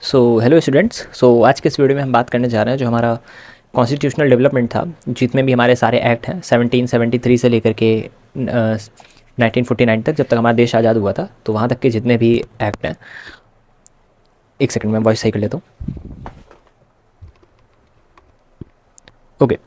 Hello students. आज के इस वीडियो में हम बात करने जा रहे हैं जो हमारा कॉन्स्टिट्यूशनल डेवलपमेंट था, जितने भी हमारे सारे एक्ट हैं 1773 से लेकर के 1949 तक, जब तक हमारा देश आज़ाद हुआ था, तो वहाँ तक के जितने भी एक्ट हैं। एक सेकंड में वॉइस सही कर लेता हूँ। ओके।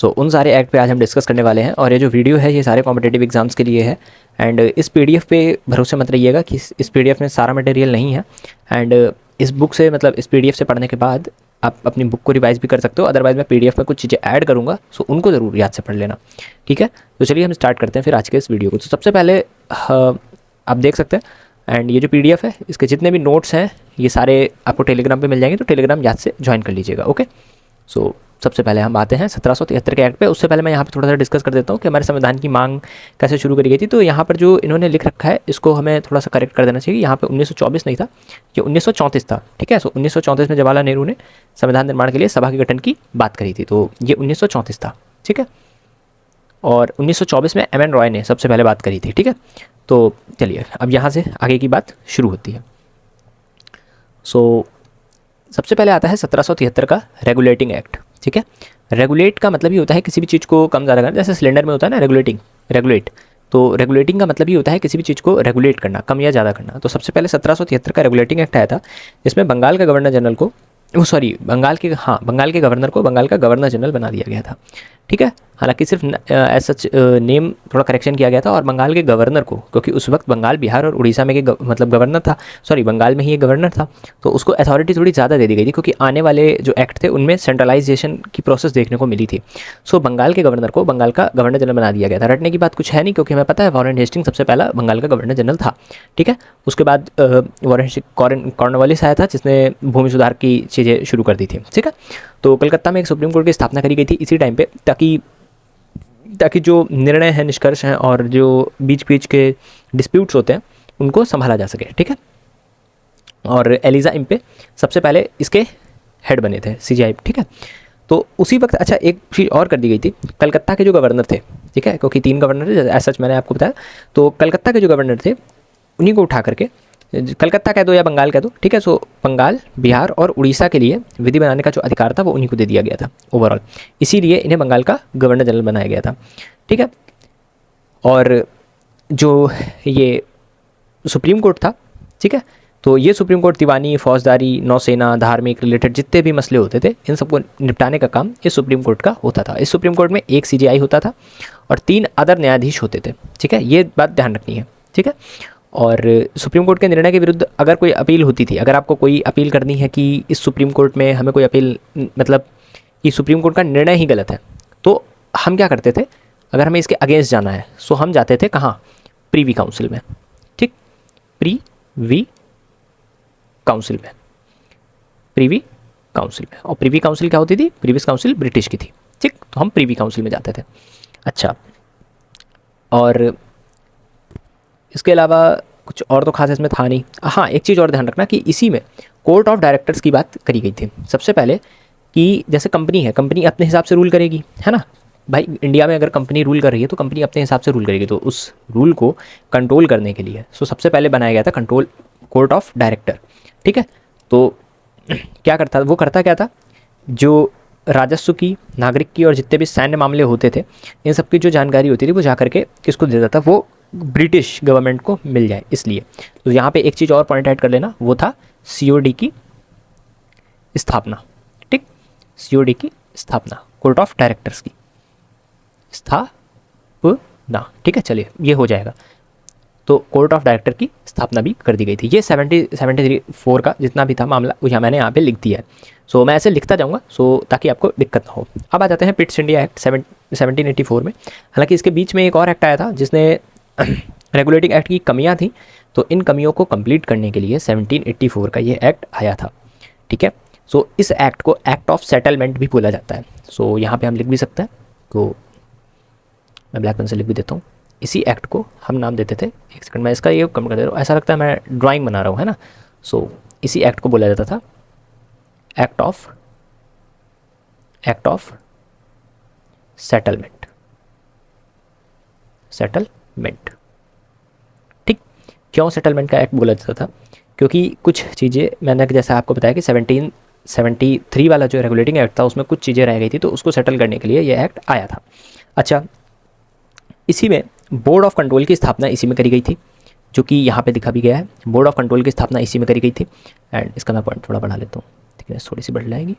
उन सारे एक्ट पे आज हम डिस्कस करने वाले हैं, और ये जो वीडियो है ये सारे कॉम्पिटेटिव एग्जाम्स के लिए है। एंड इस पीडीएफ पे भरोसे मत रहिएगा कि इस पीडीएफ में सारा मटेरियल नहीं है। एंड इस बुक से, मतलब इस पीडीएफ से पढ़ने के बाद आप अपनी बुक को रिवाइज भी कर सकते हो। अदरवाइज मैं पीडीएफ में कुछ चीज़ें ऐड करूँगा, सो उनको ज़रूर याद से पढ़ लेना। ठीक है, तो चलिए हम स्टार्ट करते हैं फिर आज के इस वीडियो को। तो सबसे पहले आप देख सकते हैं, एंड ये जो पीडीएफ है इसके जितने भी नोट्स हैं ये सारे आपको टेलीग्राम पे मिल जाएंगे, तो टेलीग्राम याद से ज्वाइन कर लीजिएगा। ओके। सबसे पहले हम आते हैं 1773 के एक्ट पे। उससे पहले मैं यहाँ पे थोड़ा सा डिस्कस कर देता हूँ कि हमारे संविधान की मांग कैसे शुरू करी गई थी। तो यहाँ पर जो इन्होंने लिख रखा है इसको हमें थोड़ा सा करेक्ट कर देना चाहिए। यहाँ पे 1924 नहीं था, ये 1934 था। ठीक है, 1934 में जवाहरलाल नेहरू ने संविधान निर्माण के लिए सभा के गठन की बात करी थी, तो ये 1934 था। ठीक है, और 1924 में एम एन रॉय ने सबसे पहले बात करी थी। ठीक है, तो चलिए अब यहाँ से आगे की बात शुरू होती है। सबसे पहले आता है 1773 का रेगुलेटिंग एक्ट। ठीक है, रेगुलेट का मतलब ही होता है किसी भी चीज़ को कम ज़्यादा करना। जैसे सिलेंडर में होता है ना रेगुलेट, तो रेगुलेटिंग का मतलब ही होता है किसी भी चीज़ को रेगुलेट करना, कम या ज़्यादा करना। तो सबसे पहले 1773 का रेगुलेटिंग एक्ट आया था, जिसमें बंगाल के गवर्नर जनरल को, बंगाल के गवर्नर को बंगाल का गवर्नर जनरल बना दिया गया था। ठीक है, हालांकि सिर्फ एज सच नेम थोड़ा करेक्शन किया गया था, और बंगाल के गवर्नर को, क्योंकि उस वक्त बंगाल, बिहार और उड़ीसा में मतलब गवर्नर था, बंगाल में ही एक गवर्नर था, तो उसको अथॉरिटी थोड़ी ज़्यादा दे दी गई थी, क्योंकि आने वाले जो एक्ट थे उनमें सेंट्रलाइजेशन की प्रोसेस देखने को मिली थी। बंगाल के गवर्नर को बंगाल का गवर्नर जनरल बना दिया गया था। रटने की बात कुछ है नहीं, क्योंकि हमें पता है वॉरेन हेस्टिंग सबसे पहला बंगाल का गवर्नर जनरल था। ठीक है, उसके बाद कॉर्नवालिस आया था, जिसने भूमि सुधार की चीज़ें शुरू कर दी थी। ठीक है, तो कलकत्ता में एक सुप्रीम कोर्ट की स्थापना करी गई थी इसी टाइम पे, ताकि जो निर्णय हैं, निष्कर्ष हैं, और जो बीच बीच के डिस्प्यूट्स होते हैं उनको संभाला जा सके। ठीक है, और एलिजा इम्पे सबसे पहले इसके हेड बने थे, सीजीआई। ठीक है, तो उसी वक्त अच्छा एक चीज़ और कर दी गई थी। कलकत्ता के जो गवर्नर थे, ठीक है, क्योंकि 3 गवर्नर थे ऐसा मैंने आपको बताया, तो कलकत्ता के जो गवर्नर थे उन्हीं को उठा करके, कलकत्ता कह दो या बंगाल कह दो, ठीक है, बंगाल, बिहार और उड़ीसा के लिए विधि बनाने का जो अधिकार था वो उन्हीं को दे दिया गया था ओवरऑल। इसीलिए इन्हें बंगाल का गवर्नर जनरल बनाया गया था। ठीक है, और जो ये सुप्रीम कोर्ट था, ठीक है, तो ये सुप्रीम कोर्ट दीवानी, फौजदारी, नौसेना, धार्मिक रिलेटेड जितने भी मसले होते थे इन सबको निपटाने का काम ये सुप्रीम कोर्ट का होता था। इस सुप्रीम कोर्ट में एक सीजीआई होता था और 3 अदर न्यायाधीश होते थे। ठीक है, ये बात ध्यान रखनी है। ठीक है, और सुप्रीम कोर्ट के निर्णय के विरुद्ध अगर कोई अपील होती थी, अगर आपको कोई अपील करनी है कि इस सुप्रीम कोर्ट में हमें कोई अपील, मतलब कि सुप्रीम कोर्ट का निर्णय ही गलत है, तो हम क्या करते थे, अगर हमें इसके अगेंस्ट जाना है सो हम जाते थे कहाँ, प्रीवी काउंसिल में। ठीक, प्रीवी काउंसिल में, प्रीवी काउंसिल में। और प्रीवी काउंसिल क्या होती थी, प्रीवियस काउंसिल ब्रिटिश की थी। ठीक, तो हम प्रीवी काउंसिल में जाते थे। अच्छा, और इसके अलावा कुछ और तो खास इसमें था नहीं। हाँ, एक चीज़ और ध्यान रखना कि इसी में कोर्ट ऑफ डायरेक्टर्स की बात करी गई थी सबसे पहले, कि जैसे कंपनी है, कंपनी अपने हिसाब से रूल करेगी, है ना भाई। इंडिया में अगर कंपनी रूल कर रही है तो कंपनी अपने हिसाब से रूल करेगी, तो उस रूल को कंट्रोल करने के लिए सबसे पहले बनाया गया था कंट्रोल कोर्ट ऑफ डायरेक्टर। ठीक है, तो क्या करता क्या था, जो राजस्व की, नागरिक की और जितने भी सैन्य मामले होते थे इन सब की जो जानकारी होती थी वो जा करके किसको देता था, वो ब्रिटिश गवर्नमेंट को मिल जाए इसलिए। तो यहाँ पे एक चीज़ और पॉइंट ऐड कर लेना, वो था सीओडी की स्थापना। ठीक, सीओडी की स्थापना, कोर्ट ऑफ डायरेक्टर्स की स्थापना। ठीक है, चलिए ये हो जाएगा। तो कोर्ट ऑफ डायरेक्टर की स्थापना भी कर दी गई थी। ये 1774 का जितना भी था मामला वो मैंने यहाँ पे लिख दिया है। मैं ऐसे लिखता जाऊँगा ताकि आपको दिक्कत ना हो। अब आ जाते हैं पिट्स इंडिया एक्ट 1784 में। हालांकि इसके बीच में एक और एक्ट आया था जिसने रेगुलेटिंग एक्ट की कमियां थी, तो इन कमियों को कंप्लीट करने के लिए 1784 का ये एक्ट आया था। ठीक है, इस एक्ट को एक्ट ऑफ सेटलमेंट भी बोला जाता है। यहाँ पे हम लिख भी सकते हैं, तो मैं ब्लैक पेन से लिख भी देता हूँ। इसी एक्ट को हम नाम देते थे, एक सेकंड मैं इसका ये कम कर दे रहा हूँ, ऐसा लगता है मैं ड्राइंग बना रहा हूँ, है ना। इसी एक्ट को बोला जाता था एक्ट ऑफ सेटलमेंट। ठीक, क्यों सेटलमेंट का एक्ट बोला जाता था, क्योंकि कुछ चीज़ें मैंने जैसा आपको बताया कि 1773 वाला जो रेगुलेटिंग एक्ट था उसमें कुछ चीज़ें रह गई थी, तो उसको सेटल करने के लिए ये एक्ट आया था। अच्छा, इसी में बोर्ड ऑफ कंट्रोल की स्थापना इसी में करी गई थी, जो कि यहाँ पे दिखा भी गया है। बोर्ड ऑफ कंट्रोल की स्थापना इसी में करी गई थी। एंड इसका मैं पॉइंट थोड़ा बढ़ा लेता हूँ, ठीक है, थोड़ी सी बढ़ जाएगी,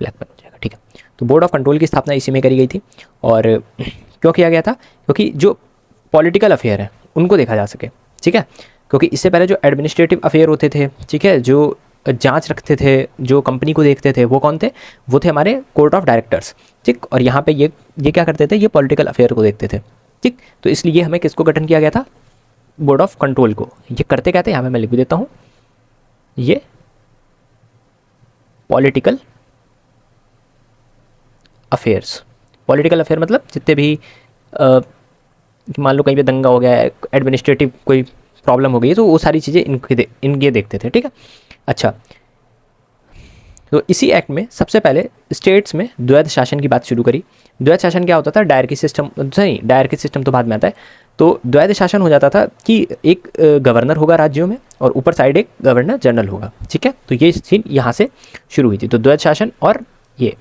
ब्लैक बन जाएगा, ठीक है। तो बोर्ड ऑफ कंट्रोल की स्थापना इसी में करी गई थी। और क्यों किया गया था? क्योंकि जो पॉलिटिकल अफेयर है उनको देखा जा सके, ठीक है। क्योंकि इससे पहले जो एडमिनिस्ट्रेटिव अफेयर होते थे, ठीक है, जो जांच रखते थे, जो कंपनी को देखते थे, वो कौन थे? वो थे हमारे कोर्ट ऑफ डायरेक्टर्स, ठीक। और यहाँ पे ये क्या करते थे? ये पॉलिटिकल अफेयर को देखते थे, ठीक। तो इसलिए हमें किसको गठन किया गया था? बोर्ड ऑफ कंट्रोल को। ये करते क्या थे? यहाँ पे मैं लिख भी देता हूँ, ये पॉलिटिकल अफेयर्स। पॉलिटिकल अफेयर मतलब जितने भी मान लो कहीं पे दंगा हो गया है, एडमिनिस्ट्रेटिव कोई प्रॉब्लम हो गई है, तो वो सारी चीज़ें इनके देखते थे, ठीक है। अच्छा, तो इसी एक्ट में सबसे पहले स्टेट्स में द्वैध शासन की बात शुरू करी। द्वैध शासन क्या होता था? डायरकी सिस्टम, नहीं डायरकी सिस्टम तो बाद में आता है। तो द्वैध शासन हो जाता था कि एक गवर्नर होगा राज्यों में और ऊपर साइड एक गवर्नर जनरल होगा, ठीक है। तो ये चीज़ यहाँ से शुरू हुई थी। तो द्वैध शासन और ये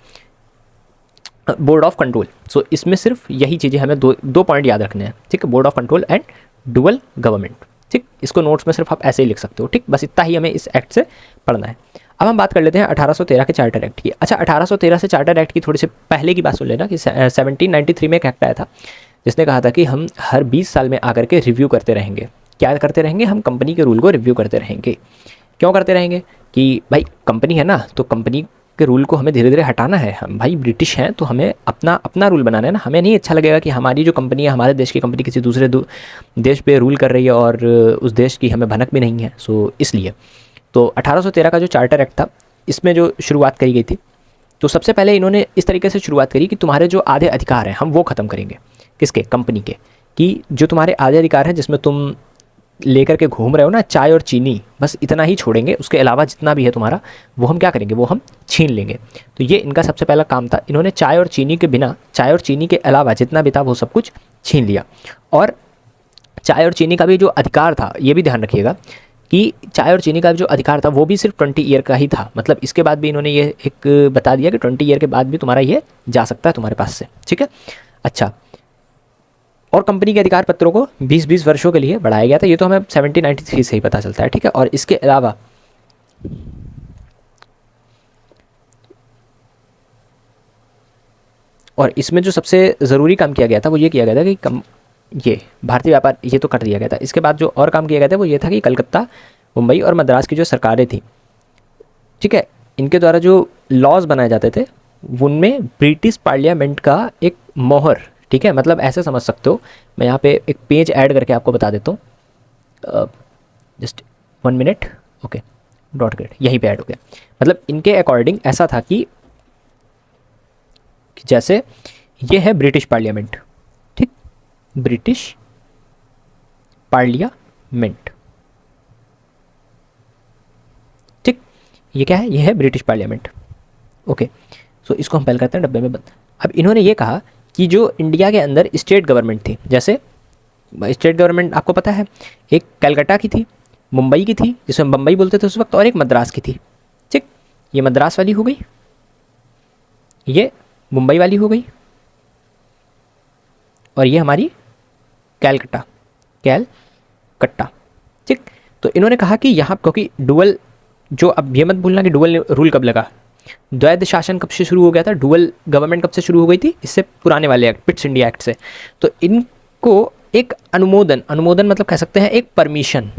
बोर्ड ऑफ कंट्रोल। सो इसमें सिर्फ यही चीज़ें हमें दो पॉइंट याद रखने हैं, ठीक है। Board of control and dual government, ठीक। इसको नोट्स में सिर्फ आप ऐसे ही लिख सकते हो, ठीक। बस इतना ही हमें इस एक्ट से पढ़ना है। अब हम बात कर लेते हैं 1813 के चार्टर एक्ट की। अच्छा, 1813 से चार्टर एक्ट की थोड़ी सी पहले की बात सुन लेना कि 1793 में एक एक्ट आया था जिसने कहा था कि हम हर 20 साल में आकर के रिव्यू करते रहेंगे। क्या करते रहेंगे? हम कंपनी के रूल को रिव्यू करते रहेंगे। क्यों करते रहेंगे? कि भाई कंपनी है ना, तो कंपनी के रूल को हमें धीरे धीरे हटाना है। हम भाई ब्रिटिश हैं तो हमें अपना रूल बनाना है ना। हमें नहीं अच्छा लगेगा कि हमारी जो कंपनी है, हमारे देश की कंपनी किसी दूसरे देश पे रूल कर रही है और उस देश की हमें भनक भी नहीं है। सो इसलिए तो 1813 का जो चार्टर एक्ट था, इसमें जो शुरुआत करी गई थी, तो सबसे पहले इन्होंने इस तरीके से शुरुआत करी कि तुम्हारे जो आधे अधिकार हैं हम वो ख़त्म करेंगे। किसके? कंपनी के। कि जो तुम्हारे आधे अधिकार हैं जिसमें तुम लेकर के घूम रहे हो ना, चाय और चीनी, बस इतना ही छोड़ेंगे। उसके अलावा जितना भी है तुम्हारा वो हम क्या करेंगे? वो हम छीन लेंगे। तो ये इनका सबसे पहला काम था। इन्होंने चाय और चीनी के बिना, चाय और चीनी के अलावा जितना भी था वो सब कुछ छीन लिया। और चाय और चीनी का भी जो अधिकार था, ये भी ध्यान रखिएगा कि चाय और चीनी का जो अधिकार था वो भी सिर्फ 20 ईयर का ही था। मतलब इसके बाद भी इन्होंने ये एक बता दिया कि 20 ईयर के बाद भी तुम्हारा ये जा सकता है तुम्हारे पास से, ठीक है। अच्छा, और कंपनी के अधिकार पत्रों को 20-20 वर्षों के लिए बढ़ाया गया था। ये तो हमें 1793 से ही पता चलता है, ठीक है। और इसके अलावा और इसमें जो सबसे ज़रूरी काम किया गया था वो ये किया गया था कि ये भारतीय व्यापार, ये तो कर दिया गया था। इसके बाद जो और काम किया गया था वो ये था कि कलकत्ता, मुंबई और मद्रास की जो सरकारें थी, ठीक है, इनके द्वारा जो लॉज बनाए जाते थे उनमें ब्रिटिश पार्लियामेंट का एक मोहर, ठीक है। मतलब ऐसे समझ सकते हो, मैं यहाँ पे एक पेज ऐड करके आपको बता देता हूँ, just 1 minute, okay, dot grade यहीं पे ऐड हो गया। मतलब इनके अकॉर्डिंग ऐसा था कि जैसे ये है ब्रिटिश पार्लियामेंट, ठीक, ब्रिटिश पार्लियामेंट, ठीक, ये क्या है? ये है ब्रिटिश पार्लियामेंट, ओके। सो इसको हम पहले करते हैं डब्बे में बंद। अब इन्होंने ये कहा कि जो इंडिया के अंदर स्टेट गवर्नमेंट थी, जैसे स्टेट गवर्नमेंट आपको पता है, एक कलकत्ता की थी, मुंबई की थी जिसमें बम्बई बोलते थे उस वक्त, और एक मद्रास की थी, ठीक। ये मद्रास वाली हो गई, ये मुंबई वाली हो गई, और ये हमारी कैलकटा, ठीक। तो इन्होंने कहा कि यहाँ, क्योंकि डुअल, जो अब ये मत भूलना कि डुअल रूल कब लगा, द्वैध शासन कब से शुरू हो गया था, डुअल गवर्नमेंट कब से शुरू हो गई थी? इससे पुराने वाले एक्ट, पिट्स इंडिया एक्ट से। तो इनको एक अनुमोदन मतलब कह सकते हैं एक परमिशन,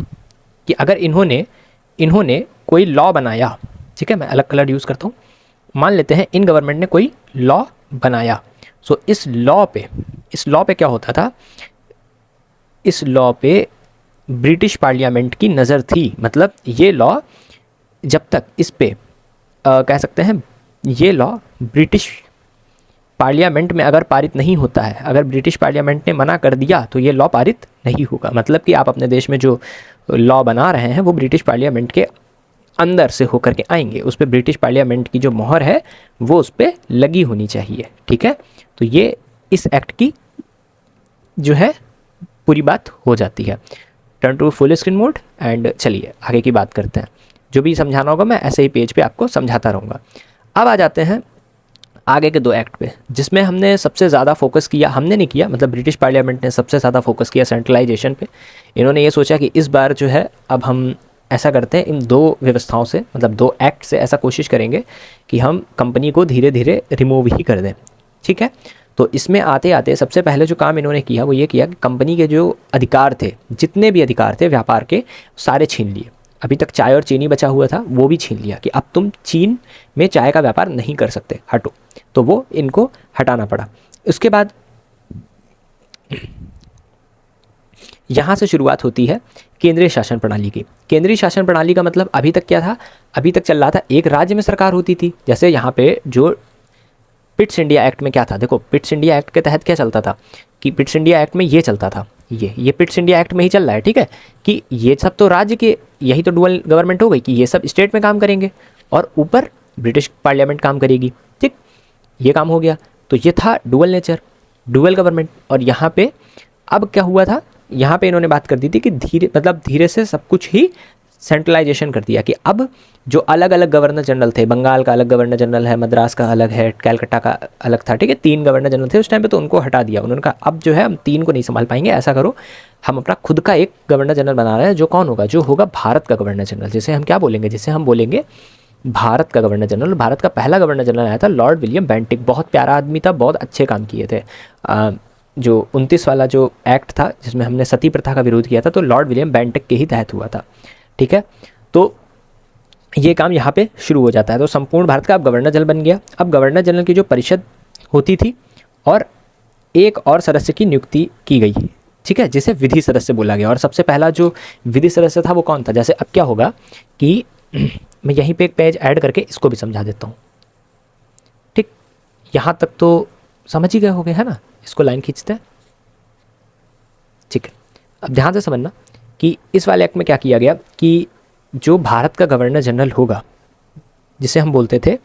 कि अगर इन्होंने कोई लॉ बनाया, ठीक है, मैं अलग कलर यूज़ करता हूँ, मान लेते हैं इन गवर्नमेंट ने कोई लॉ बनाया। सो इस लॉ पे क्या होता था? इस लॉ पे ब्रिटिश पार्लियामेंट की नज़र थी। मतलब ये लॉ जब तक इस पे कह सकते हैं, ये लॉ ब्रिटिश पार्लियामेंट में अगर पारित नहीं होता है, अगर ब्रिटिश पार्लियामेंट ने मना कर दिया तो ये लॉ पारित नहीं होगा। मतलब कि आप अपने देश में जो लॉ बना रहे हैं वो ब्रिटिश पार्लियामेंट के अंदर से होकर के आएंगे, उस पर ब्रिटिश पार्लियामेंट की जो मोहर है वो उस पर लगी होनी चाहिए, ठीक है। तो ये इस एक्ट की जो है पूरी बात हो जाती है। Turn to full screen mode and चलिए आगे की बात करते हैं। जो भी समझाना होगा मैं ऐसे ही पेज पे आपको समझाता रहूँगा। अब आ जाते हैं आगे के 2 एक्ट पे, जिसमें हमने सबसे ज़्यादा फोकस किया, हमने नहीं किया मतलब ब्रिटिश पार्लियामेंट ने सबसे ज़्यादा फोकस किया सेंट्रलाइजेशन पे। इन्होंने ये सोचा कि इस बार जो है अब हम ऐसा करते हैं, इन 2 व्यवस्थाओं से मतलब 2 एक्ट से ऐसा कोशिश करेंगे कि हम कंपनी को धीरे धीरे रिमूव ही कर दें। ठीक है, तो इसमें आते आते सबसे पहले जो काम इन्होंने किया वो ये किया कि कंपनी के जो अधिकार थे, जितने भी अधिकार थे व्यापार के, सारे छीन लिए। अभी तक चाय और चीनी बचा हुआ था वो भी छीन लिया कि अब तुम चीन में चाय का व्यापार नहीं कर सकते, हटो। तो वो इनको हटाना पड़ा। उसके बाद यहाँ से शुरुआत होती है केंद्रीय शासन प्रणाली की। केंद्रीय शासन प्रणाली का मतलब अभी तक क्या था, अभी तक चल रहा था एक राज्य में सरकार होती थी। जैसे यहाँ पे जो पिट्स इंडिया एक्ट में क्या था, देखो पिट्स इंडिया एक्ट के तहत क्या चलता था कि पिट्स इंडिया एक्ट में ये चलता था, ये पिट्स इंडिया एक्ट में ही चल रहा है। ठीक है, कि ये सब तो राज्य के, यही तो डुअल गवर्नमेंट हो गई कि ये सब स्टेट में काम करेंगे और ऊपर ब्रिटिश पार्लियामेंट काम करेगी। ठीक, ये काम हो गया। तो ये था डुअल नेचर, डुअल गवर्नमेंट। और यहाँ पे अब क्या हुआ था, यहाँ पे इन्होंने बात कर दी थी कि धीरे से सब कुछ ही सेंट्रलाइजेशन कर दिया कि अब जो अलग अलग गवर्नर जनरल थे, बंगाल का अलग गवर्नर जनरल है, मद्रास का अलग है, कैलकटा का अलग था। ठीक है, 3 गवर्नर जनरल थे उस टाइम पे, तो उनको हटा दिया। उन्होंने कहा अब जो है हम 3 को नहीं संभाल पाएंगे, ऐसा करो हम अपना खुद का एक गवर्नर जनरल बना रहे हैं, जो कौन होगा, जो होगा भारत का गवर्नर जनरल, जिसे हम क्या बोलेंगे, जिसे हम बोलेंगे भारत का गवर्नर जनरल। भारत का पहला गवर्नर जनरल आया था लॉर्ड विलियम बेंटिक, बहुत प्यारा आदमी था, बहुत अच्छे काम किए थे। जो 29 वाला जो एक्ट था जिसमें हमने सती प्रथा का विरोध किया था, तो लॉर्ड विलियम बेंटिक के ही तहत हुआ था। ठीक है, तो ये काम यहाँ पे शुरू हो जाता है। तो संपूर्ण भारत का अब गवर्नर जनरल बन गया। अब गवर्नर जनरल की जो परिषद होती थी और एक और सदस्य की नियुक्ति की गई, ठीक है, जिसे विधि सदस्य बोला गया। और सबसे पहला जो विधि सदस्य था वो कौन था, जैसे अब क्या होगा कि मैं यहीं पे एक पेज ऐड करके इसको भी समझा देता हूँ। ठीक, यहाँ तक तो समझ ही गए होंगे, है ना। इसको लाइन खींचते हैं। ठीक है, अब ध्यान से समझना कि इस वाले एक्ट में क्या किया गया कि जो भारत का गवर्नर जनरल होगा, जिसे हम बोलते थे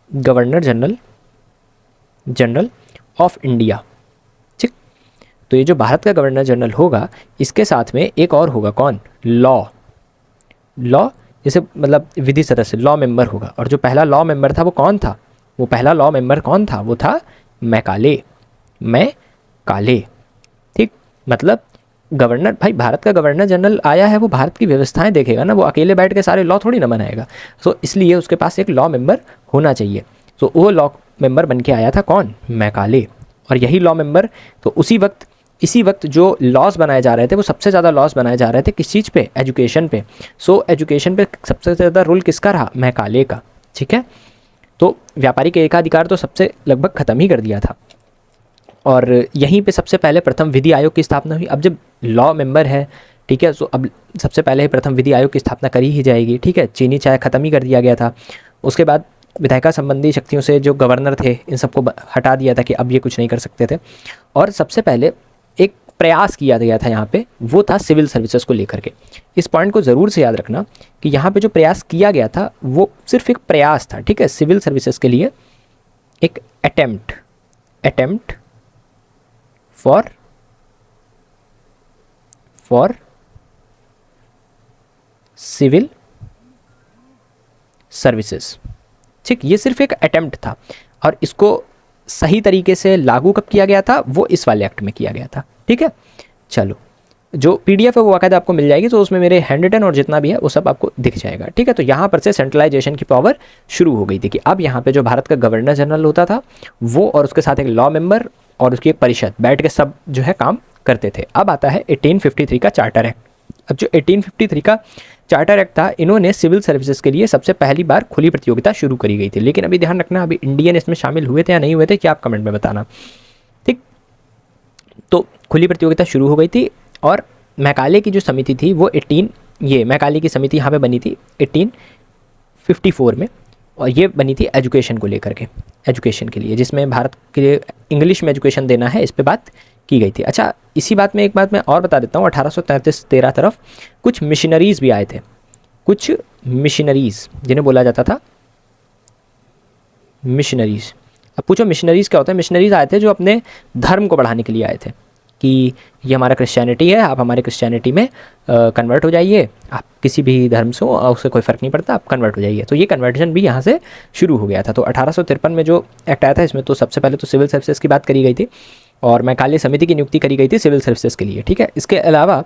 गवर्नर जनरल ऑफ इंडिया। ठीक, तो ये जो भारत का गवर्नर जनरल होगा, इसके साथ में एक और होगा, कौन, लॉ जैसे मतलब विधि सदस्य, लॉ मेंबर होगा। और जो पहला लॉ मेंबर था वो कौन था, वो पहला लॉ मेंबर कौन था, वो था मैकाले। ठीक, मतलब गवर्नर, भाई भारत का गवर्नर जनरल आया है, वो भारत की व्यवस्थाएं देखेगा ना, वो अकेले बैठ के सारे लॉ थोड़ी ना बनाएगा। तो इसलिए उसके पास एक लॉ मेंबर होना चाहिए। तो वो लॉ मेंबर बन के आया था कौन, मैकाले। और यही लॉ मेंबर, तो इसी वक्त जो लॉज बनाए जा रहे थे, वो सबसे ज़्यादा लॉज बनाए जा रहे थे किस चीज़ पे, एजुकेशन पे। सो एजुकेशन पे सबसे ज़्यादा रूल किसका रहा, मैकाले का। ठीक है, तो व्यापारिक एकाधिकार तो सबसे लगभग ख़त्म ही कर दिया था। और यहीं पे सबसे पहले प्रथम विधि आयोग की स्थापना हुई। अब जब लॉ मेंबर है, ठीक है, तो अब सबसे पहले ही प्रथम विधि आयोग की स्थापना करी ही जाएगी। ठीक है, चीनी चाय ख़त्म ही कर दिया गया था। उसके बाद विधायिका संबंधी शक्तियों से जो गवर्नर थे, इन सबको हटा दिया था कि अब ये कुछ नहीं कर सकते थे। और सबसे पहले एक प्रयास किया गया था यहाँ पे, वो था सिविल सर्विसेज को लेकर के। इस पॉइंट को ज़रूर से याद रखना कि यहाँ पे जो प्रयास किया गया था वो सिर्फ एक प्रयास था। ठीक है, सिविल सर्विसेज के लिए एक अटेम्प्ट फॉर सिविल सर्विसेज। ठीक, ये सिर्फ एक अटेम्प्ट था और इसको सही तरीके से लागू कब किया गया था, वो इस वाले एक्ट में किया गया था। ठीक है, चलो जो पीडीएफ है वो बाकायदा आपको मिल जाएगी, तो उसमें मेरे हैंड रिटन और जितना भी है वो सब आपको दिख जाएगा। ठीक है, तो यहाँ पर से सेंट्रलाइजेशन की पावर शुरू हो गई थी कि अब यहाँ पे जो भारत का गवर्नर जनरल होता था वो, और उसके साथ एक लॉ मेंबर और उसकी एक परिषद बैठ के सब जो है काम करते थे। अब आता है 1853 का चार्टर एक्ट। अब जो 1853 का चार्टर एक्ट था, इन्होंने सिविल सर्विसेज के लिए सबसे पहली बार खुली प्रतियोगिता शुरू करी गई थी। लेकिन अभी ध्यान रखना, अभी इंडियन इसमें शामिल हुए थे या नहीं हुए थे, क्या आप कमेंट में बताना। ठीक, तो खुली प्रतियोगिता शुरू हो गई थी और मैकाले की जो समिति थी वो मैकाले की समिति यहाँ पे बनी थी 1854 में, और ये बनी थी एजुकेशन को लेकर के, एजुकेशन के लिए, जिसमें भारत के इंग्लिश में एजुकेशन देना है, इस पे बात की गई थी। अच्छा, इसी बात में एक बात मैं और बता देता हूँ, 1833-13 तरफ कुछ मिशनरीज़ भी आए थे, कुछ मिशनरीज़ जिन्हें बोला जाता था मिशनरीज़। अब पूछो मिशनरीज़ क्या होता है। मिशनरीज़ आए थे जो अपने धर्म को बढ़ाने के लिए आए थे। कि ये हमारा क्रिश्चियनिटी है, आप हमारे क्रिश्चियनिटी में कन्वर्ट हो जाइए, आप किसी भी धर्म से हो उससे कोई फ़र्क नहीं पड़ता, आप कन्वर्ट हो जाइए। तो ये कन्वर्जन भी यहाँ से शुरू हो गया था। तो 1853 में जो एक्ट आया था इसमें तो सबसे पहले तो सिविल सर्विसेज की बात करी गई थी और मैकाले समिति की नियुक्ति करी गई थी सिविल सर्विसेज के लिए, ठीक है। इसके अलावा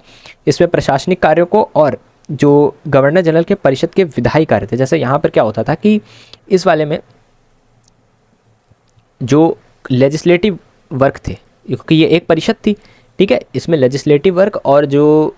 इसमें प्रशासनिक कार्यों को और जो गवर्नर जनरल के परिषद के विधायी कार्य थे, जैसे यहाँ पर क्या होता था कि इस वाले में जो लेजिस्लेटिव वर्क थे, क्योंकि ये एक परिषद थी, ठीक है, इसमें लेजिस्लेटिव वर्क और जो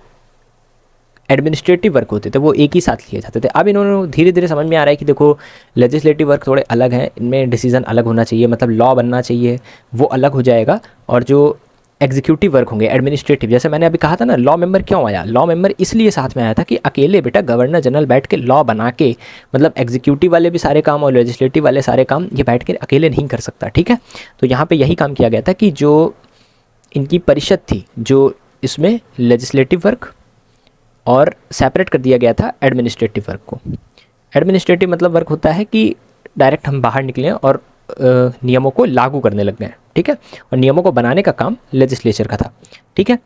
एडमिनिस्ट्रेटिव वर्क होते थे वो एक ही साथ लिए जाते थे। अब इन्होंने धीरे धीरे समझ में आ रहा है कि देखो लेजिस्लेटिव वर्क थोड़े अलग हैं, इनमें डिसीजन अलग होना चाहिए, मतलब लॉ बनना चाहिए, वो अलग हो जाएगा। और जो एग्जीक्यूटिव वर्क होंगे, एडमिनिस्ट्रेटिव, जैसे मैंने अभी कहा था ना, लॉ मेंबर क्यों आया, लॉ मेंबर इसलिए साथ में आया था कि अकेले बेटा गवर्नर जनरल बैठ के लॉ बना के, मतलब एग्जीक्यूटिव वाले भी सारे काम और लेजिस्लेटिव वाले सारे काम ये बैठ के अकेले नहीं कर सकता, ठीक है। तो यहाँ पे यही काम किया गया था कि जो इनकी परिषद थी, जो इसमें लेजिस्लेटिव वर्क और सेपरेट कर दिया गया था एडमिनिस्ट्रेटिव वर्क को। एडमिनिस्ट्रेटिव मतलब वर्क होता है कि डायरेक्ट हम बाहर निकले और नियमों को लागू करने लग गए, ठीक है, और नियमों को बनाने का काम लेजिस्लेचर का था, ठीक है।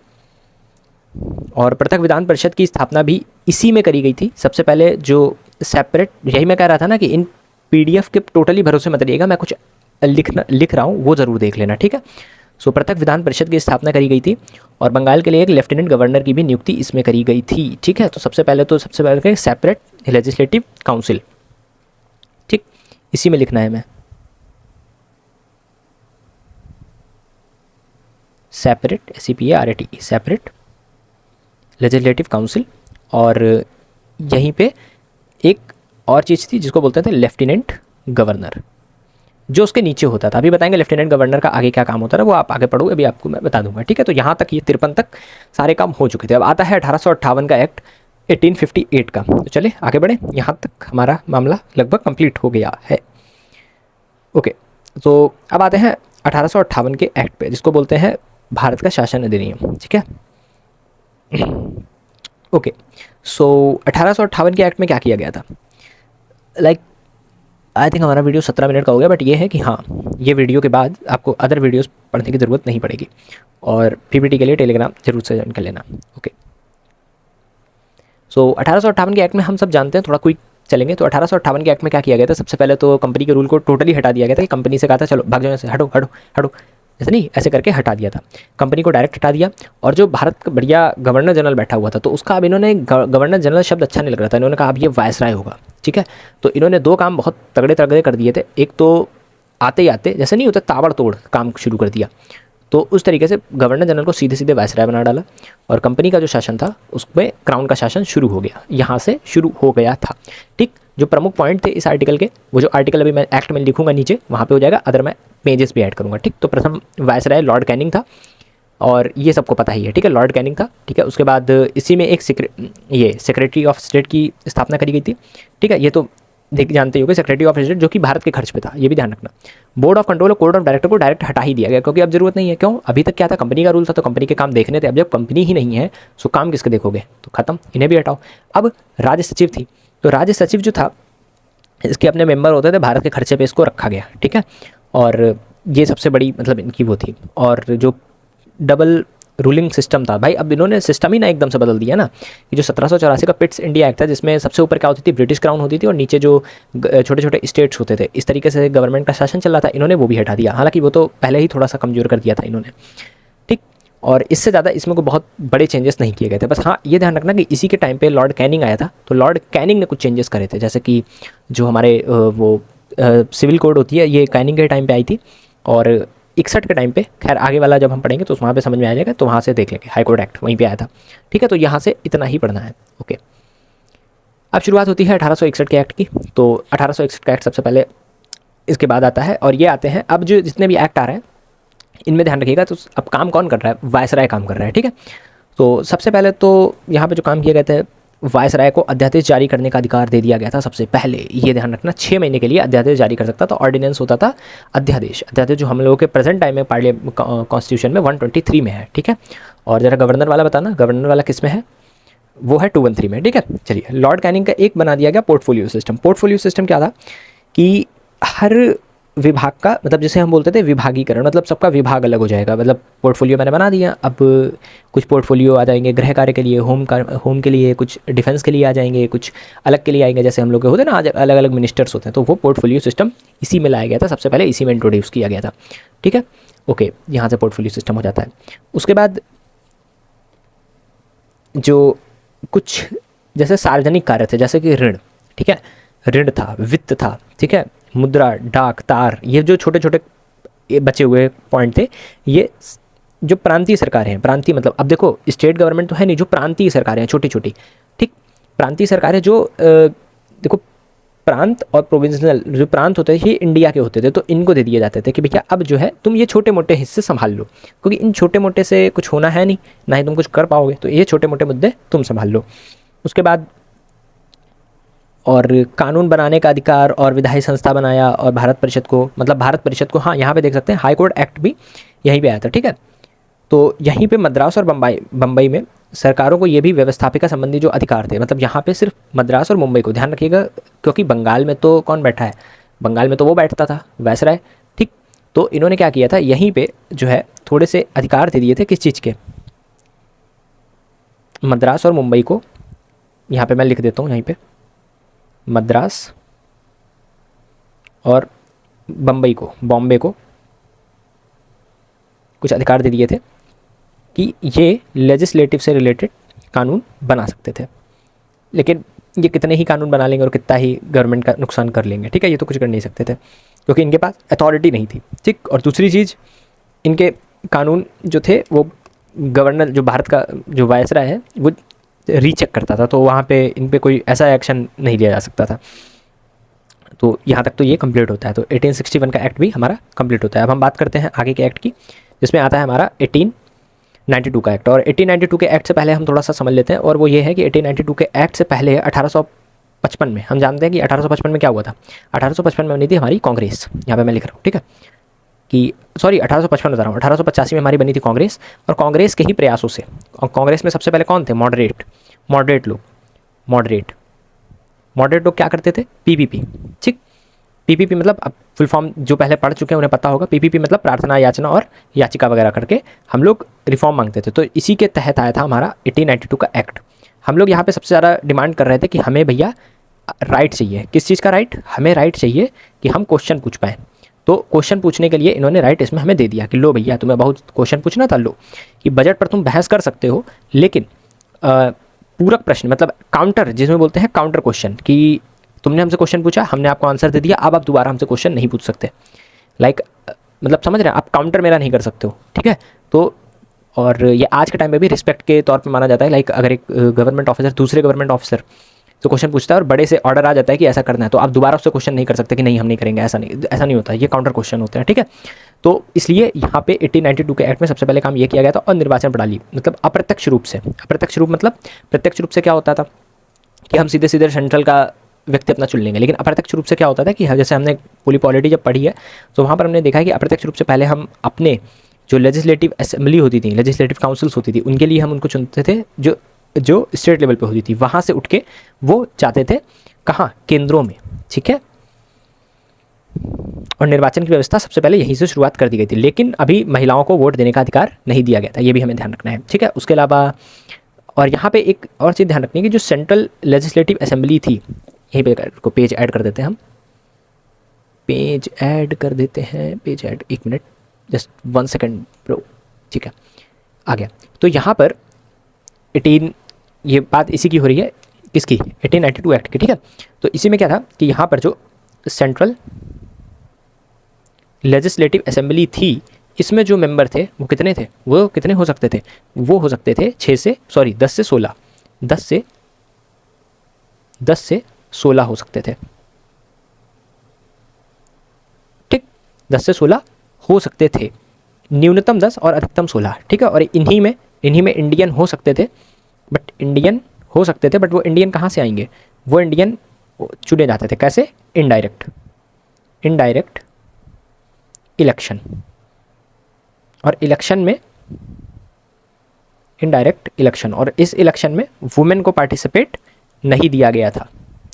और पृथक विधान परिषद की स्थापना भी इसी में करी गई थी। सबसे पहले जो सेपरेट, यही मैं कह रहा था ना कि इन पीडीएफ के टोटली भरोसे मत रहिएगा, मैं कुछ लिख रहा हूँ वो ज़रूर देख लेना, ठीक है। सो पृथक विधान परिषद की स्थापना करी गई थी और बंगाल के लिए एक लेफ्टिनेंट गवर्नर की भी नियुक्ति इसमें करी गई थी, ठीक है। तो सबसे पहले सेपरेट लेजिस्लेटिव काउंसिल, ठीक, इसी में लिखना है मैं, separate, SEPARATE, separate legislative council. और यहीं पे एक और चीज़ थी जिसको बोलते थे लेफ्टिनेंट गवर्नर, जो उसके नीचे होता था। अभी बताएंगे लेफ्टिनेंट गवर्नर का आगे क्या काम होता है, वो आप आगे पढ़ोगे, अभी आपको मैं बता दूंगा, ठीक है। तो यहाँ तक ये 53 तक सारे काम हो चुके थे। अब आता है 1858 का एक्ट 1858 का। तो चले आगे बढ़े, यहाँ तक हमारा मामला लगभग कंप्लीट हो गया है। ओके, तो अब आते हैं 1858 के एक्ट पे, जिसको बोलते हैं भारत का शासन अधिनियम, ठीक है। ओके, सो 1858 के एक्ट में क्या किया गया था, लाइक आई थिंक हमारा वीडियो 17 मिनट का हो गया, बट ये है कि हाँ, ये वीडियो के बाद आपको अदर वीडियोस पढ़ने की ज़रूरत नहीं पड़ेगी। और PPT के लिए टेलीग्राम जरूर से ज्वाइन कर लेना, ओके। सो 1858 के एक्ट में हम सब जानते हैं, थोड़ा क्विक चलेंगे। तो 1858 के एक्ट में क्या किया गया था, सबसे पहले तो कंपनी के रूल को टोटली हटा दिया गया था कि कंपनी से कहा था चलो भाग जाओ से, हटो हटो हटो, ऐसे नहीं, ऐसे करके हटा दिया था, कंपनी को डायरेक्ट हटा दिया। और जो भारत का बढ़िया गवर्नर जनरल बैठा हुआ था, तो उसका अब इन्होंने गवर्नर जनरल शब्द अच्छा नहीं लग रहा था, इन्होंने कहा अब ये वायसराय होगा, ठीक है। तो इन्होंने दो काम बहुत तगड़े तगड़े कर दिए थे। एक तो आते ही आते, जैसे नहीं होता ताबड़तोड़ काम शुरू कर दिया, तो उस तरीके से गवर्नर जनरल को सीधे सीधे वायसराय बना डाला और कंपनी का जो शासन था उसमें क्राउन का शासन शुरू हो गया, यहाँ से शुरू हो गया था, ठीक। जो प्रमुख पॉइंट थे इस आर्टिकल के, वो जो आर्टिकल अभी मैं एक्ट में लिखूंगा नीचे, वहाँ पे हो जाएगा, अदर मैं पेजेस भी ऐड करूँगा, ठीक। तो प्रथम वायसराय लॉर्ड कैनिंग था और ये सबको पता ही है, ठीक है, लॉर्ड कैनिंग था, ठीक है। उसके बाद इसी में एक सेक्रेटरी ऑफ स्टेट की स्थापना करी गई थी, ठीक है। ये तो देख जानते ही होंगे, सेक्रेटरी ऑफ स्टेट, जो कि भारत के खर्च पे था, ये भी ध्यान रखना। बोर्ड ऑफ कंट्रोल और कोर्ट ऑफ डायरेक्टर को डायरेक्ट हटा ही दिया गया, क्योंकि अब जरूरत नहीं है। क्यों, अभी तक क्या था, कंपनी का रूल था तो कंपनी के काम देखने थे। अब जब कंपनी ही नहीं है तो काम किसके देखोगे, तो खत्म, इन्हें भी हटाओ। अब राज्य सचिव थी, तो राज्य सचिव जो था इसके अपने मेंबर होते थे, भारत के खर्चे पे इसको रखा गया, ठीक है। और ये सबसे बड़ी मतलब इनकी वो थी। और जो डबल रूलिंग सिस्टम था, भाई अब इन्होंने सिस्टम ही ना एकदम से बदल दिया ना, कि जो 1784 का पिट्स इंडिया एक्ट था, जिसमें सबसे ऊपर क्या होती थी, ब्रिटिश क्राउन होती थी और नीचे जो छोटे छोटे स्टेट्स होते थे, इस तरीके से गवर्नमेंट का शासन चल रहा था, इन्होंने वो भी हटा दिया। हालांकि वो तो पहले ही थोड़ा सा कमजोर कर दिया था इन्होंने, ठीक। और इससे ज़्यादा इसमें कोई बहुत बड़े चेंजेस नहीं किए गए थे। बस हाँ, ये ध्यान रखना कि इसी के टाइम पे लॉर्ड कैनिंग आया था, तो लॉर्ड कैनिंग ने कुछ चेंजेस करे थे, जैसे कि जो हमारे वो सिविल कोड होती है, ये कैनिंग के टाइम पे आई थी। और 61 के टाइम पे, खैर आगे वाला जब हम पढ़ेंगे तो वहाँ पे समझ में आ जाएगा, तो वहाँ से देख लेंगे, हाई कोर्ट एक्ट वहीं पे आया था, ठीक है। तो यहाँ से इतना ही पढ़ना है, ओके। अब शुरुआत होती है 1861 के एक्ट की। तो 1861 का एक्ट सबसे पहले इसके बाद आता है, और ये आते हैं अब जो जितने भी एक्ट आ रहे हैं इनमें ध्यान रखिएगा। तो अब काम कौन कर रहा है, वायसराय काम कर रहा है, ठीक है। तो सबसे पहले तो यहाँ पे जो काम किए गए थे, वायसराय को अध्यादेश जारी करने का अधिकार दे दिया गया था सबसे पहले, ये ध्यान रखना। 6 महीने के लिए अध्यादेश जारी कर सकता था, ऑर्डिनेंस होता था अध्यादेश। अध्यादेश जो हम लोगों के प्रेजेंट टाइम में कॉन्स्टिट्यूशन में 123 में है, ठीक है। और जरा गवर्नर वाला बताना, गवर्नर वाला किस में है, वो है 213 में, ठीक है। चलिए, लॉर्ड कैनिंग का एक बना दिया गया पोर्टफोलियो सिस्टम। पोर्टफोलियो सिस्टम क्या था कि हर विभाग का मतलब जैसे हम बोलते थे विभागीकरण, मतलब सबका विभाग अलग हो जाएगा। मतलब पोर्टफोलियो मैंने बना दिया, अब कुछ पोर्टफोलियो आ जाएंगे गृह कार्य के लिए, होम के लिए, कुछ डिफेंस के लिए आ जाएंगे, कुछ अलग के लिए आएंगे। जैसे हम लोग के होते हैं ना, आज अलग अलग मिनिस्टर्स होते हैं, तो वो पोर्टफोलियो सिस्टम इसी में लाया गया था, सबसे पहले इसी में इंट्रोड्यूस किया गया था। ठीक है, ओके, यहाँ से पोर्टफोलियो सिस्टम हो जाता है। उसके बाद जो कुछ जैसे सार्वजनिक कार्य थे, जैसे कि ऋण, ठीक है, ऋण था, वित्त था, ठीक है, मुद्रा, डाक, तार, ये जो छोटे छोटे बचे हुए पॉइंट थे, ये जो प्रांतीय सरकारें हैं, प्रांतीय मतलब अब देखो स्टेट गवर्नमेंट तो है नहीं, जो प्रांतीय सरकारें हैं छोटी छोटी, ठीक, प्रांतीय सरकारें जो देखो प्रांत और प्रोविंशनल जो प्रांत होते थे ये इंडिया के होते थे, तो इनको दे दिए जाते थे कि भैया अब जो है तुम ये छोटे मोटे हिस्से संभाल लो, क्योंकि इन छोटे मोटे से कुछ होना है नहीं, ना ही तुम कुछ कर पाओगे, तो ये छोटे मोटे मुद्दे तुम संभाल लो। उसके बाद और कानून बनाने का अधिकार और विधायी संस्था बनाया, और भारत परिषद को, मतलब भारत परिषद को, हाँ यहाँ पे देख सकते हैं हाई कोर्ट एक्ट भी यहीं पे आया था। ठीक है, तो यहीं पे मद्रास और बम्बई में सरकारों को ये भी व्यवस्थापिका संबंधी जो अधिकार थे, मतलब यहाँ पे सिर्फ मद्रास और मुंबई को ध्यान रखिएगा, क्योंकि बंगाल में तो कौन बैठा है, बंगाल में तो वो बैठता था वायसराय, ठीक, तो इन्होंने क्या किया था, यहीं पे जो है थोड़े से अधिकार दे दिए थे, किस चीज़ के, मद्रास और मुंबई को, यहाँ पे मैं लिख देता हूँ, यहीं पे मद्रास और बम्बई को, बॉम्बे को कुछ अधिकार दे दिए थे कि ये लेजिस्लेटिव से रिलेटेड कानून बना सकते थे, लेकिन ये कितने ही कानून बना लेंगे और कितना ही गवर्नमेंट का नुकसान कर लेंगे, ठीक है, ये तो कुछ कर नहीं सकते थे क्योंकि इनके पास अथॉरिटी नहीं थी, ठीक। और दूसरी चीज़, इनके कानून जो थे वो गवर्नर, जो भारत का जो वायसराय है, वो रीचेक करता था, तो वहाँ पे इन पे कोई ऐसा एक्शन नहीं लिया जा सकता था। तो यहाँ तक तो ये कंप्लीट होता है, तो 1861 का एक्ट भी हमारा कंप्लीट होता है। अब हम बात करते हैं आगे के एक्ट की, जिसमें आता है हमारा 1892 का एक्ट। और 1892 के एक्ट से पहले हम थोड़ा सा समझ लेते हैं, और वो ये है कि 1892 के एक्ट से पहले 1855 में, हम जानते हैं कि 1855 में क्या हुआ था, 1855 में बनी थी हमारी कांग्रेस, यहाँ पे मैं लिख रहा हूँ, ठीक है, कि सॉरी 1855 बता रहा हूँ, 1885 में हमारी बनी थी कांग्रेस, और कांग्रेस के ही प्रयासों से, और कांग्रेस में सबसे पहले कौन थे, मॉडरेट लोग, मॉडरेट लोग क्या करते थे, पीपीपी, ठीक, पीपीपी मतलब अब फुल फॉर्म जो पहले पढ़ चुके हैं उन्हें पता होगा, पीपीपी मतलब प्रार्थना, याचना और याचिका वगैरह करके हम लोग रिफॉर्म मांगते थे, तो इसी के तहत आया था हमारा 1892 का एक्ट। हम लोग यहाँ पे सबसे ज़्यादा डिमांड कर रहे थे कि हमें भैया राइट चाहिए, किस चीज़ का राइट, हमें राइट चाहिए कि हम क्वेश्चन पूछ पाएँ, तो क्वेश्चन पूछने के लिए इन्होंने राइट इसमें हमें दे दिया कि लो भैया तुम्हें बहुत क्वेश्चन पूछना था, लो कि बजट पर तुम बहस कर सकते हो, लेकिन पूरक प्रश्न मतलब काउंटर, जिसमें बोलते हैं काउंटर क्वेश्चन, कि तुमने हमसे क्वेश्चन पूछा, हमने आपको आंसर दे दिया, अब आप दोबारा हमसे क्वेश्चन नहीं पूछ सकते, लाइक मतलब समझ रहे हैं आप, काउंटर मेरा नहीं कर सकते हो, ठीक है। तो और ये आज के टाइम में भी रिस्पेक्ट के तौर पे माना जाता है, लाइक अगर एक गवर्नमेंट ऑफिसर दूसरे गवर्नमेंट ऑफिसर तो क्वेश्चन पूछता है और बड़े से ऑर्डर आ जाता है कि ऐसा करना है, तो आप दोबारा उससे क्वेश्चन नहीं कर सकते कि नहीं हम नहीं करेंगे, ऐसा नहीं होता, ये काउंटर क्वेश्चन होते हैं, ठीक है। तो इसलिए यहाँ पे 1892 के एक्ट में सबसे पहले काम ये किया गया था, और निर्वाचन प्रणाली मतलब अप्रत्यक्ष रूप से, अप्रत्यक्ष रूप मतलब प्रत्यक्ष रूप से क्या होता था कि हम सीधे सीधे सेंट्रल का व्यक्ति अपना चुन लेंगे, लेकिन अप्रत्यक्ष रूप से क्या होता था कि जैसे हमने पूरी पॉलिटी जब पढ़ी है तो वहाँ पर हमने देखा है कि अप्रत्यक्ष रूप से पहले हम अपने जो लेजिस्लेटिव असेंबली होती थी, लेजिस्लेटिव काउंसिल्स होती थी, उनके लिए हम उनको चुनते थे जो स्टेट लेवल पे होती थी, वहाँ से उठ के वो जाते थे कहाँ, केंद्रों में, ठीक है। और निर्वाचन की व्यवस्था सबसे पहले यहीं से शुरुआत कर दी गई थी, लेकिन अभी महिलाओं को वोट देने का अधिकार नहीं दिया गया था, ये भी हमें ध्यान रखना है, ठीक है। उसके अलावा और यहाँ पे एक और चीज़ ध्यान रखनी है कि जो सेंट्रल लेजिस्लेटिव असेंबली थी, यहीं पे को पेज ऐड कर देते हैं हम, पेज ऐड कर देते हैं, पेज ऐड, एक मिनट जस्ट 1 सेकेंड ब्रो, ठीक है, आ गया। तो यहाँ पर 18 ये बात इसी की हो रही है, किसकी, 1892 एक्ट की, ठीक है। तो इसी में क्या था कि यहाँ पर जो सेंट्रल लेजिस्लेटिव असेंबली थी, इसमें जो मेंबर थे वो कितने थे, वो कितने हो सकते थे, वो हो सकते थे 10 से 16, 10 से 16 हो सकते थे, ठीक, 10 से 16 हो सकते थे, न्यूनतम 10 और अधिकतम 16, ठीक है। और इन्हीं में इंडियन हो सकते थे, बट वो इंडियन कहाँ से आएंगे, वो इंडियन चुने जाते थे कैसे, इनडायरेक्ट इलेक्शन, और इलेक्शन में इनडायरेक्ट इलेक्शन, और इस इलेक्शन में वुमेन को पार्टिसिपेट नहीं दिया गया था,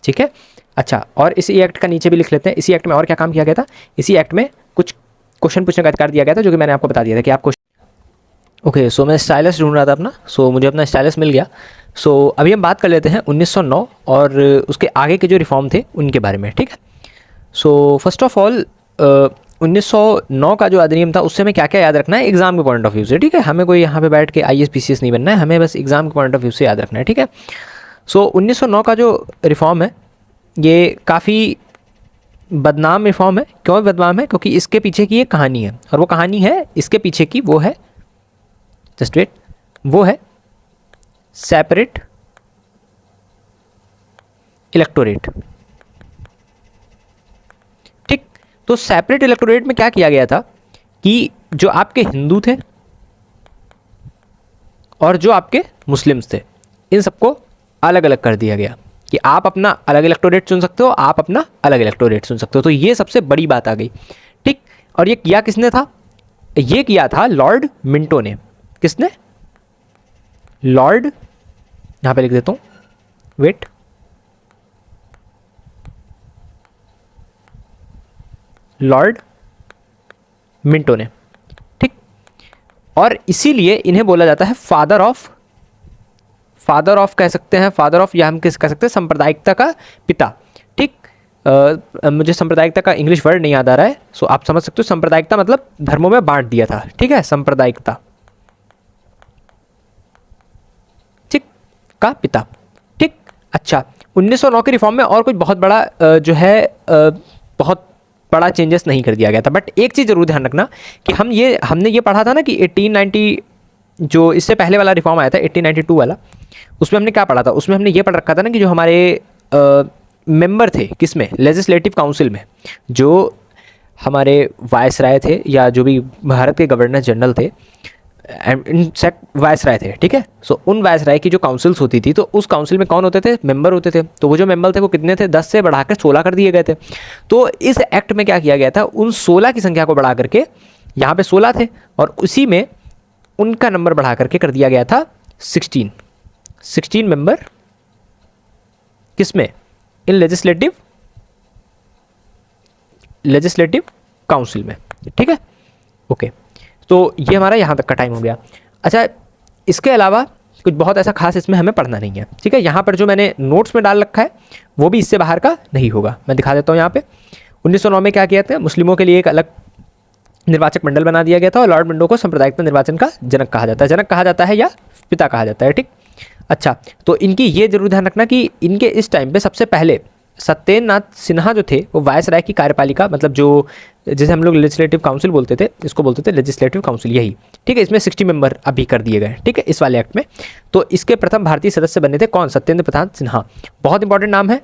ठीक है। अच्छा, और इसी एक्ट का नीचे भी लिख लेते हैं, इसी एक्ट में और क्या काम किया गया था। इसी एक्ट में कुछ क्वेश्चन पूछने का अधिकार दिया गया था, जो कि मैंने आपको बता दिया था कि आप ओके। सो मैं स्टाइलस ढूंढ रहा था अपना, सो मुझे अपना स्टाइलस मिल गया। सो अभी हम बात कर लेते हैं 1909 और उसके आगे के जो रिफॉर्म थे उनके बारे में, ठीक है। सो फर्स्ट ऑफ ऑल 1909 का जो अधिनियम था उससे हमें क्या क्या याद रखना है एग्जाम के पॉइंट ऑफ व्यू से, ठीक है। हमें कोई यहाँ पे बैठ के IAS PCS नहीं बनना है, हमें बस एग्जाम के पॉइंट ऑफ व्यू से याद रखना है, ठीक है। सो 1909 का जो रिफॉर्म है ये काफ़ी बदनाम रिफॉर्म है। क्यों बदनाम है? क्योंकि इसके पीछे की एक कहानी है, और वो कहानी है इसके पीछे की, वो है जस्ट वेट, वो है सेपरेट इलेक्टोरेट, ठीक। तो सेपरेट इलेक्टोरेट में क्या किया गया था कि जो आपके हिंदू थे और जो आपके मुस्लिम्स थे, इन सबको अलग अलग कर दिया गया कि आप अपना अलग इलेक्टोरेट चुन सकते हो, आप अपना अलग इलेक्टोरेट चुन सकते हो। तो ये सबसे बड़ी बात आ गई, ठीक। और ये किया किसने था? ये किया था लॉर्ड मिंटो ने। किसने? लॉर्ड, यहां पे लिख देता हूं, वेट, लॉर्ड मिंटो ने, ठीक। और इसीलिए इन्हें बोला जाता है फादर ऑफ कह सकते हैं, फादर ऑफ, या हम किस कह सकते हैं, सांप्रदायिकता का पिता, ठीक। मुझे सांप्रदायिकता का इंग्लिश वर्ड नहीं याद आ रहा है, सो आप समझ सकते हो सांप्रदायिकता मतलब धर्मों में बांट दिया था, ठीक है, सांप्रदायिकता, ठीक, का पिता, ठीक। अच्छा, 1909 के रिफॉर्म में और कुछ बहुत बड़ा जो है बहुत बड़ा चेंजेस नहीं कर दिया गया था, बट एक चीज़ जरूर ध्यान रखना कि हमने ये पढ़ा था ना कि 1890 जो इससे पहले वाला रिफॉर्म आया था 1892 वाला, उसमें हमने क्या पढ़ा था? उसमें हमने ये पढ़ रखा था ना कि जो हमारे मेंबर थे किसमें, लेजिस्लेटिव काउंसिल में, जो हमारे वायसराय थे या जो भी भारत के गवर्नर जनरल थे, इनसेक्ट वायसराय थे, ठीक है। सो उन वायसराय की जो काउंसिल्स होती थी, तो उस काउंसिल में कौन होते थे? मेंबर होते थे। तो वो जो मेंबर थे वो कितने थे? 10 से बढ़ाकर 16 कर दिए गए थे। तो इस एक्ट में क्या किया गया था? उन 16 की संख्या को बढ़ा करके, यहाँ पे 16 थे और उसी में उनका नंबर बढ़ा करके कर दिया गया था 16 मेंबर, किसमें? इन लेजिस्लेटिव काउंसिल में, ठीक है। ओके, तो ये हमारा यहाँ तक का टाइम हो गया। अच्छा, इसके अलावा कुछ बहुत ऐसा खास इसमें हमें पढ़ना नहीं है, ठीक है। यहाँ पर जो मैंने नोट्स में डाल रखा है वो भी इससे बाहर का नहीं होगा, मैं दिखा देता हूँ। यहाँ पे 1909 में क्या किया था? मुस्लिमों के लिए एक अलग निर्वाचक मंडल बना दिया गया था और लॉर्ड मिंटो को सांप्रदायिकता निर्वाचन का जनक कहा जाता है, या पिता कहा जाता है, ठीक। अच्छा, तो इनकी ये जरूर ध्यान रखना कि इनके इस टाइम पे सबसे पहले सत्येंद्रनाथ सिन्हा जो थे वो वायसराय की कार्यपालिका, मतलब जो जिसे हम लोग लेजिस्लेटिव काउंसिल बोलते थे, इसको बोलते थे लेजिस्लेटिव काउंसिल, यही, ठीक है। इसमें 60 मेंबर अभी कर दिए गए, ठीक है, इस वाले एक्ट में। तो इसके प्रथम भारतीय सदस्य बने थे कौन? सत्येंद्र प्रसाद सिन्हा। बहुत इंपॉर्टेंट नाम है,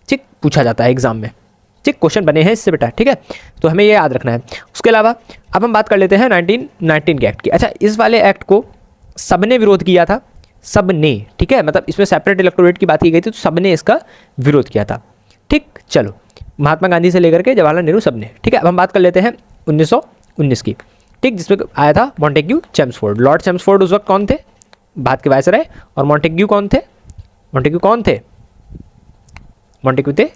ठीक, पूछा जाता है एग्जाम में, ठीक, क्वेश्चन बने हैं इससे बेटा, ठीक है। तो हमें ये याद रखना है। उसके अलावा अब हम बात कर लेते हैं 1919 के एक्ट की। अच्छा, इस वाले एक्ट को सबने विरोध किया था, सबने, ठीक है, मतलब इसमें सेपरेट इलेक्टोरेट की बात की गई थी, तो सबने इसका विरोध किया था, ठीक। चलो, महात्मा गांधी से लेकर के जवाहरलाल नेहरू, सबने, ठीक है। अब हम बात कर लेते हैं 1919 की, ठीक, जिसमें आया था मॉन्टेग्यू चेम्सफोर्ड। लॉर्ड चेम्सफोर्ड उस वक्त कौन थे? भारत के वायसराय। और मॉन्टेग्यू कौन थे? मॉन्टेग्यू थे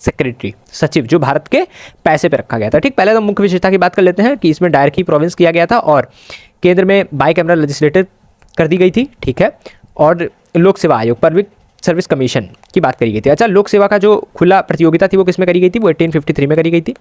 सेक्रेटरी, सचिव, जो भारत के पैसे पे रखा गया था, ठीक। पहले तो मुख्य विशेषता की बात कर लेते हैं कि इसमें डायरेक्ट ही प्रोविंस किया गया था और केंद्र में बाई कैमरल लेजिस्लेटर कर दी गई थी, ठीक है। और लोक सेवा आयोग, पब्लिक सर्विस कमीशन की बात करी गई थी। अच्छा, लोक सेवा का जो खुला प्रतियोगिता थी वो किस में करी गई थी? वो 1853 में करी गई थी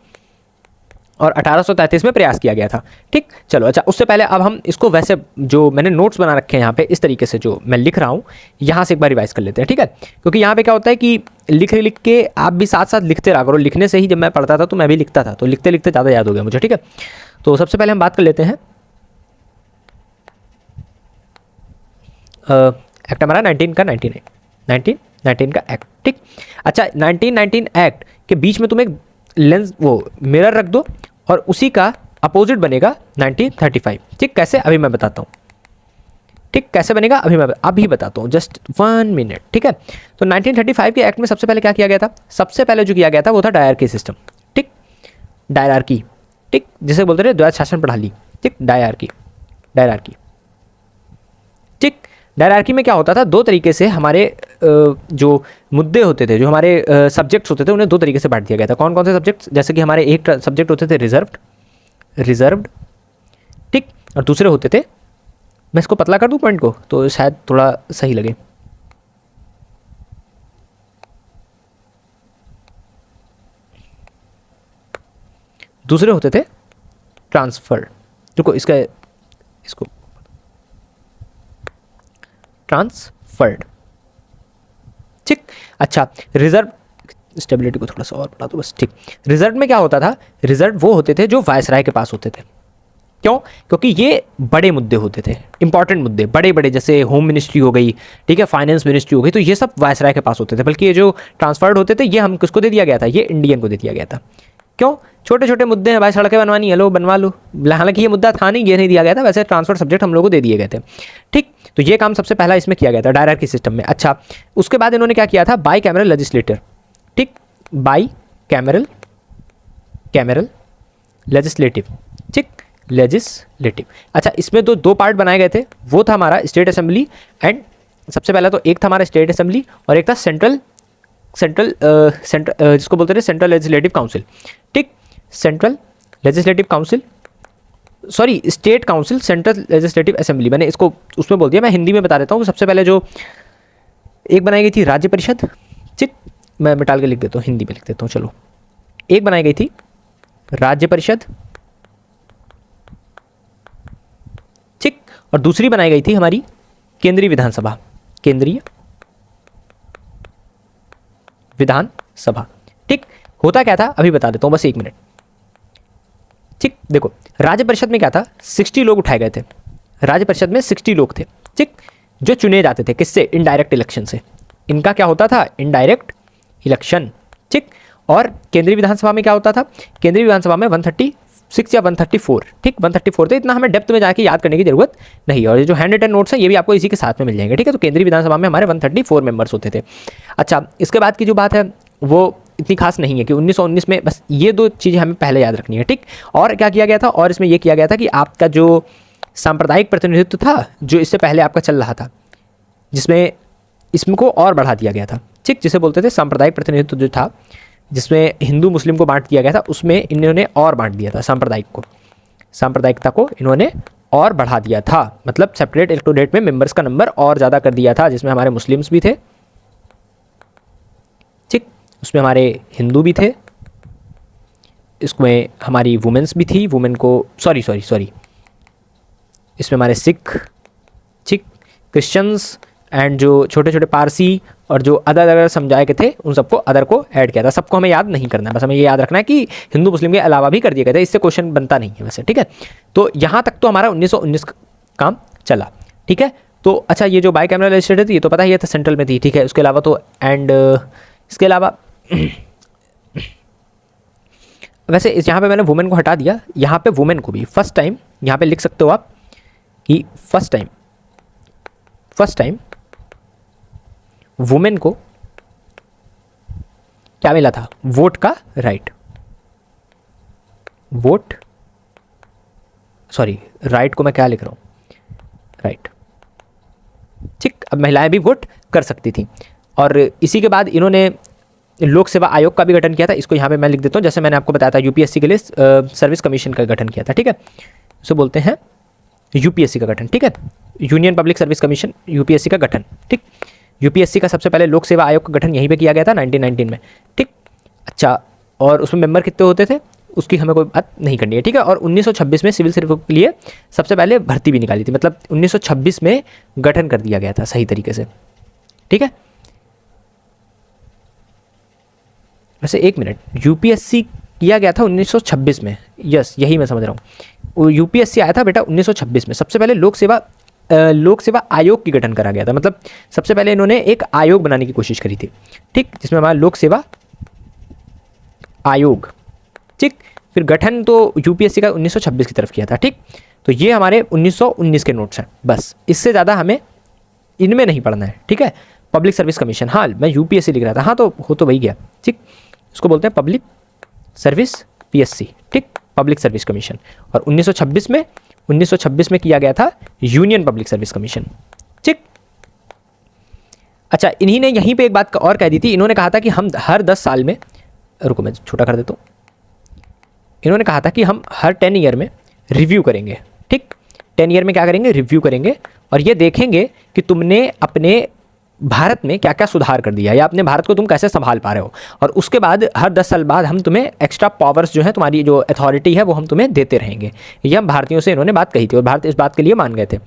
और 1833 में प्रयास किया गया था, ठीक। चलो, अच्छा, उससे पहले अब हम इसको वैसे जो मैंने नोट्स बना रखे हैं यहाँ पे, इस तरीके से जो मैं लिख रहा हूँ, यहाँ से एक बार रिवाइज कर लेते हैं, ठीक है। क्योंकि यहाँ पे क्या होता है कि लिख के आप भी साथ साथ लिखते रहा करो। लिखने से ही जब मैं पढ़ता था तो मैं भी लिखता था, तो लिखते लिखते ज़्यादा याद हो गया मुझे, ठीक है। तो सबसे पहले हम बात कर लेते हैं एक्ट हमारा 19 का एक्ट, ठीक। अच्छा, 1919 एक्ट के बीच में तुम एक लेंस वो मिरर रख दो और उसी का अपोजिट बनेगा 1935, ठीक। कैसे? अभी मैं बताता हूँ, ठीक, कैसे बनेगा अभी बताता हूँ, जस्ट 1 मिनट, ठीक है। तो 1935 के एक्ट में सबसे पहले क्या किया गया था? सबसे पहले जो किया गया था वो था डायरार्की सिस्टम, ठीक, डायरार्की, ठीक, जिसे बोलते थे द्वैध शासन प्रणाली, ठीक, डायरार्की, ठीक। डायरार्की में क्या होता था, दो तरीके से हमारे जो मुद्दे होते थे, जो हमारे सब्जेक्ट्स होते थे, उन्हें दो तरीके से बांट दिया गया था। कौन कौन से सब्जेक्ट्स, जैसे कि हमारे एक सब्जेक्ट होते थे रिजर्व्ड, ठीक, और दूसरे होते थे, मैं इसको पतला कर दूं पॉइंट को तो शायद थोड़ा सही लगे, दूसरे होते थे ट्रांसफर्ड। देखो इसको ट्रांसफर्ड, ठीक। अच्छा, रिजर्व, स्टेबिलिटी को थोड़ा सा और बढ़ा दो बस, ठीक। रिजर्व में क्या होता था, रिजर्व वो होते थे जो वायसराय के पास होते थे। क्यों? क्योंकि ये बड़े मुद्दे होते थे, इंपॉर्टेंट मुद्दे, बड़े बड़े, जैसे होम मिनिस्ट्री हो गई, ठीक है, फाइनेंस मिनिस्ट्री हो गई, तो ये सब वायसराय के पास होते थे। बल्कि ये जो ट्रांसफर्ड होते थे, ये हम किसको दे दिया गया था, ये इंडियन को दे दिया गया था। क्यों? छोटे छोटे मुद्दे हैं भाई, सड़कें बनवानी है, लो बनवा लो, हालांकि ये मुद्दा था नहीं, ये नहीं दिया गया था, वैसे ट्रांसफर सब्जेक्ट हम लोगों को दे दिए गए थे, ठीक। तो ये काम सबसे पहला इसमें किया गया था डायरार्की सिस्टम में। अच्छा, उसके बाद इन्होंने क्या किया था, बाई कैमरल लेजिस्लेटर, ठीक, बाई कैमरल लेजिस्लेटिव, ठीक, लेजिस्लेटिव। अच्छा, इसमें दो पार्ट बनाए गए थे, वो था हमारा स्टेट असेंबली एंड, सबसे पहला तो एक था हमारा स्टेट असेंबली और एक था सेंट्रल जिसको बोलते थे सेंट्रल लेजिस्लेटिव काउंसिल, ठीक। Central legislative council, sorry state council, central legislative assembly, मैंने इसको उसमें बोल दिया, मैं हिंदी में बता देता हूँ। सबसे पहले जो एक बनाई गई थी राज्य परिषद, ठीक, मैं मिटाल के लिख देता हूँ, हिंदी में लिख देता हूँ, चलो। एक बनाई गई थी राज्य परिषद, ठीक, और दूसरी बनाई गई थी हमारी केंद्रीय विधानसभा, केंद्रीय विधानसभा, ठीक। होता क्या था अभी बता देता हूँ, बस एक मिनट, ठीक। देखो, राज्य परिषद में क्या था, 60 लोग उठाए गए थे, राज्य परिषद में 60 लोग थे, ठीक, जो चुने जाते थे, किससे, इनडायरेक्ट इलेक्शन से। इनका क्या होता था, इनडायरेक्ट इलेक्शन, ठीक। और केंद्रीय विधानसभा में क्या होता था, केंद्रीय विधानसभा में 136 या 134, ठीक, 134 थे, इतना हमें डेप्थ में जाके याद करने की जरूरत नहीं। और ये जो हैंड रिटन नोट्स हैं ये भी आपको इसी के साथ में मिल जाएंगे, ठीक है। तो केंद्रीय विधानसभा में हमारे 134 मेंबर्स होते थे। अच्छा, इसके बाद की जो बात है वो इतनी खास नहीं है कि 1919 में, बस ये दो चीज़ें हमें पहले याद रखनी है, ठीक। और क्या किया गया था, और इसमें यह किया गया था कि आपका जो सांप्रदायिक प्रतिनिधित्व था, जो इससे पहले आपका चल रहा था, जिसमें इसको और बढ़ा दिया गया था, ठीक, जिसे बोलते थे सांप्रदायिक प्रतिनिधित्व जो था, जिसमें हिंदू मुस्लिम को बांट दिया गया था, उसमें इन्होंने और बांट दिया था सांप्रदायिकता को इन्होंने और बढ़ा दिया था। मतलब सेपरेट इलेक्टोरेट में मेंबर्स का नंबर और ज़्यादा कर दिया था, जिसमें हमारे मुस्लिम्स भी थे, ठीक, उसमें हमारे हिंदू भी थे, इसमें हमारी वुमेन्स भी थी, वुमेन को सॉरी इसमें हमारे सिख, ठीक, क्रिश्चियंस एंड जो छोटे छोटे पारसी और जो अदर समुदाय के थे, उन सबको अदर को ऐड किया था। सबको हमें याद नहीं करना है, बस हमें ये याद रखना है कि हिंदू मुस्लिम के अलावा भी कर दिया गया था, इससे क्वेश्चन बनता नहीं है वैसे, ठीक है। तो यहाँ तक तो हमारा 1919 काम चला, ठीक है। तो अच्छा, ये जो बाई कैमरल लेजिस्लेटर थी, ये तो पता ही है, था सेंट्रल में थी, ठीक है। उसके अलावा तो एंड इसके अलावा वैसे यहाँ पे मैंने वुमेन को हटा दिया, यहाँ पे वुमेन को भी फर्स्ट टाइम यहाँ पे लिख सकते हो आप कि फर्स्ट टाइम वुमेन को क्या मिला था, वोट का राइट, राइट को मैं क्या लिख रहा हूँ, राइट, ठीक। अब महिलाएं भी वोट कर सकती थी। और इसी के बाद इन्होंने लोक सेवा आयोग का भी गठन किया था, इसको यहाँ पे मैं लिख देता हूँ, जैसे मैंने आपको बताया था यूपीएससी के लिए सर्विस कमीशन का गठन किया था, ठीक है। इसे बोलते हैं यूपीएससी का गठन, ठीक है, union public service commission, UPSC का गठन, ठीक। यूपीएससी का सबसे पहले लोक सेवा आयोग का गठन यहीं पे किया गया था 1919 में, ठीक। अच्छा, और उसमें मेंबर कितने होते थे उसकी हमें कोई बात नहीं करनी है, ठीक है। और 1926 में सिविल सर्विस के लिए सबसे पहले भर्ती भी निकाली थी, मतलब 1926 में गठन कर दिया गया था सही तरीके से, ठीक है। वैसे एक मिनट, यूपीएससी किया गया था 1926 में, यस यही मैं समझ रहा हूँ, यूपीएससी आया था बेटा 1926 में। सबसे पहले लोक सेवा आयोग की गठन करा गया था, मतलब सबसे पहले इन्होंने एक आयोग बनाने की कोशिश करी थी, ठीक, जिसमें हमारा लोक सेवा आयोग, ठीक। फिर गठन तो यूपीएससी का 1926 की तरफ किया था, ठीक। तो ये हमारे 1919 के नोट्स हैं, बस इससे ज़्यादा हमें इनमें नहीं पढ़ना है, ठीक है। पब्लिक सर्विस कमीशन, हाँ मैं यूपीएससी लिख रहा था, हाँ तो हो तो वही गया, ठीक। इसको बोलते हैं पब्लिक सर्विस पीएससी, ठीक, पब्लिक सर्विस कमीशन। और 1926 में किया गया था यूनियन पब्लिक सर्विस कमीशन, ठीक। अच्छा, इन्हीं ने यहीं पे एक बात और कह दी थी, इन्होंने कहा था कि हम हर 10 साल में, रुको मैं छोटा कर देता हूँ, इन्होंने कहा था कि हम हर 10 ईयर में रिव्यू करेंगे। ठीक, 10 ईयर में क्या करेंगे, रिव्यू करेंगे और ये देखेंगे कि तुमने अपने भारत में क्या क्या सुधार कर दिया या अपने भारत को तुम कैसे संभाल पा रहे हो, और उसके बाद हर 10 साल बाद हम तुम्हें एक्स्ट्रा पावर्स जो है, तुम्हारी जो अथॉरिटी है वो हम तुम्हें देते रहेंगे। ये हम भारतीयों से इन्होंने बात कही थी और भारत इस बात के लिए मान गए थे।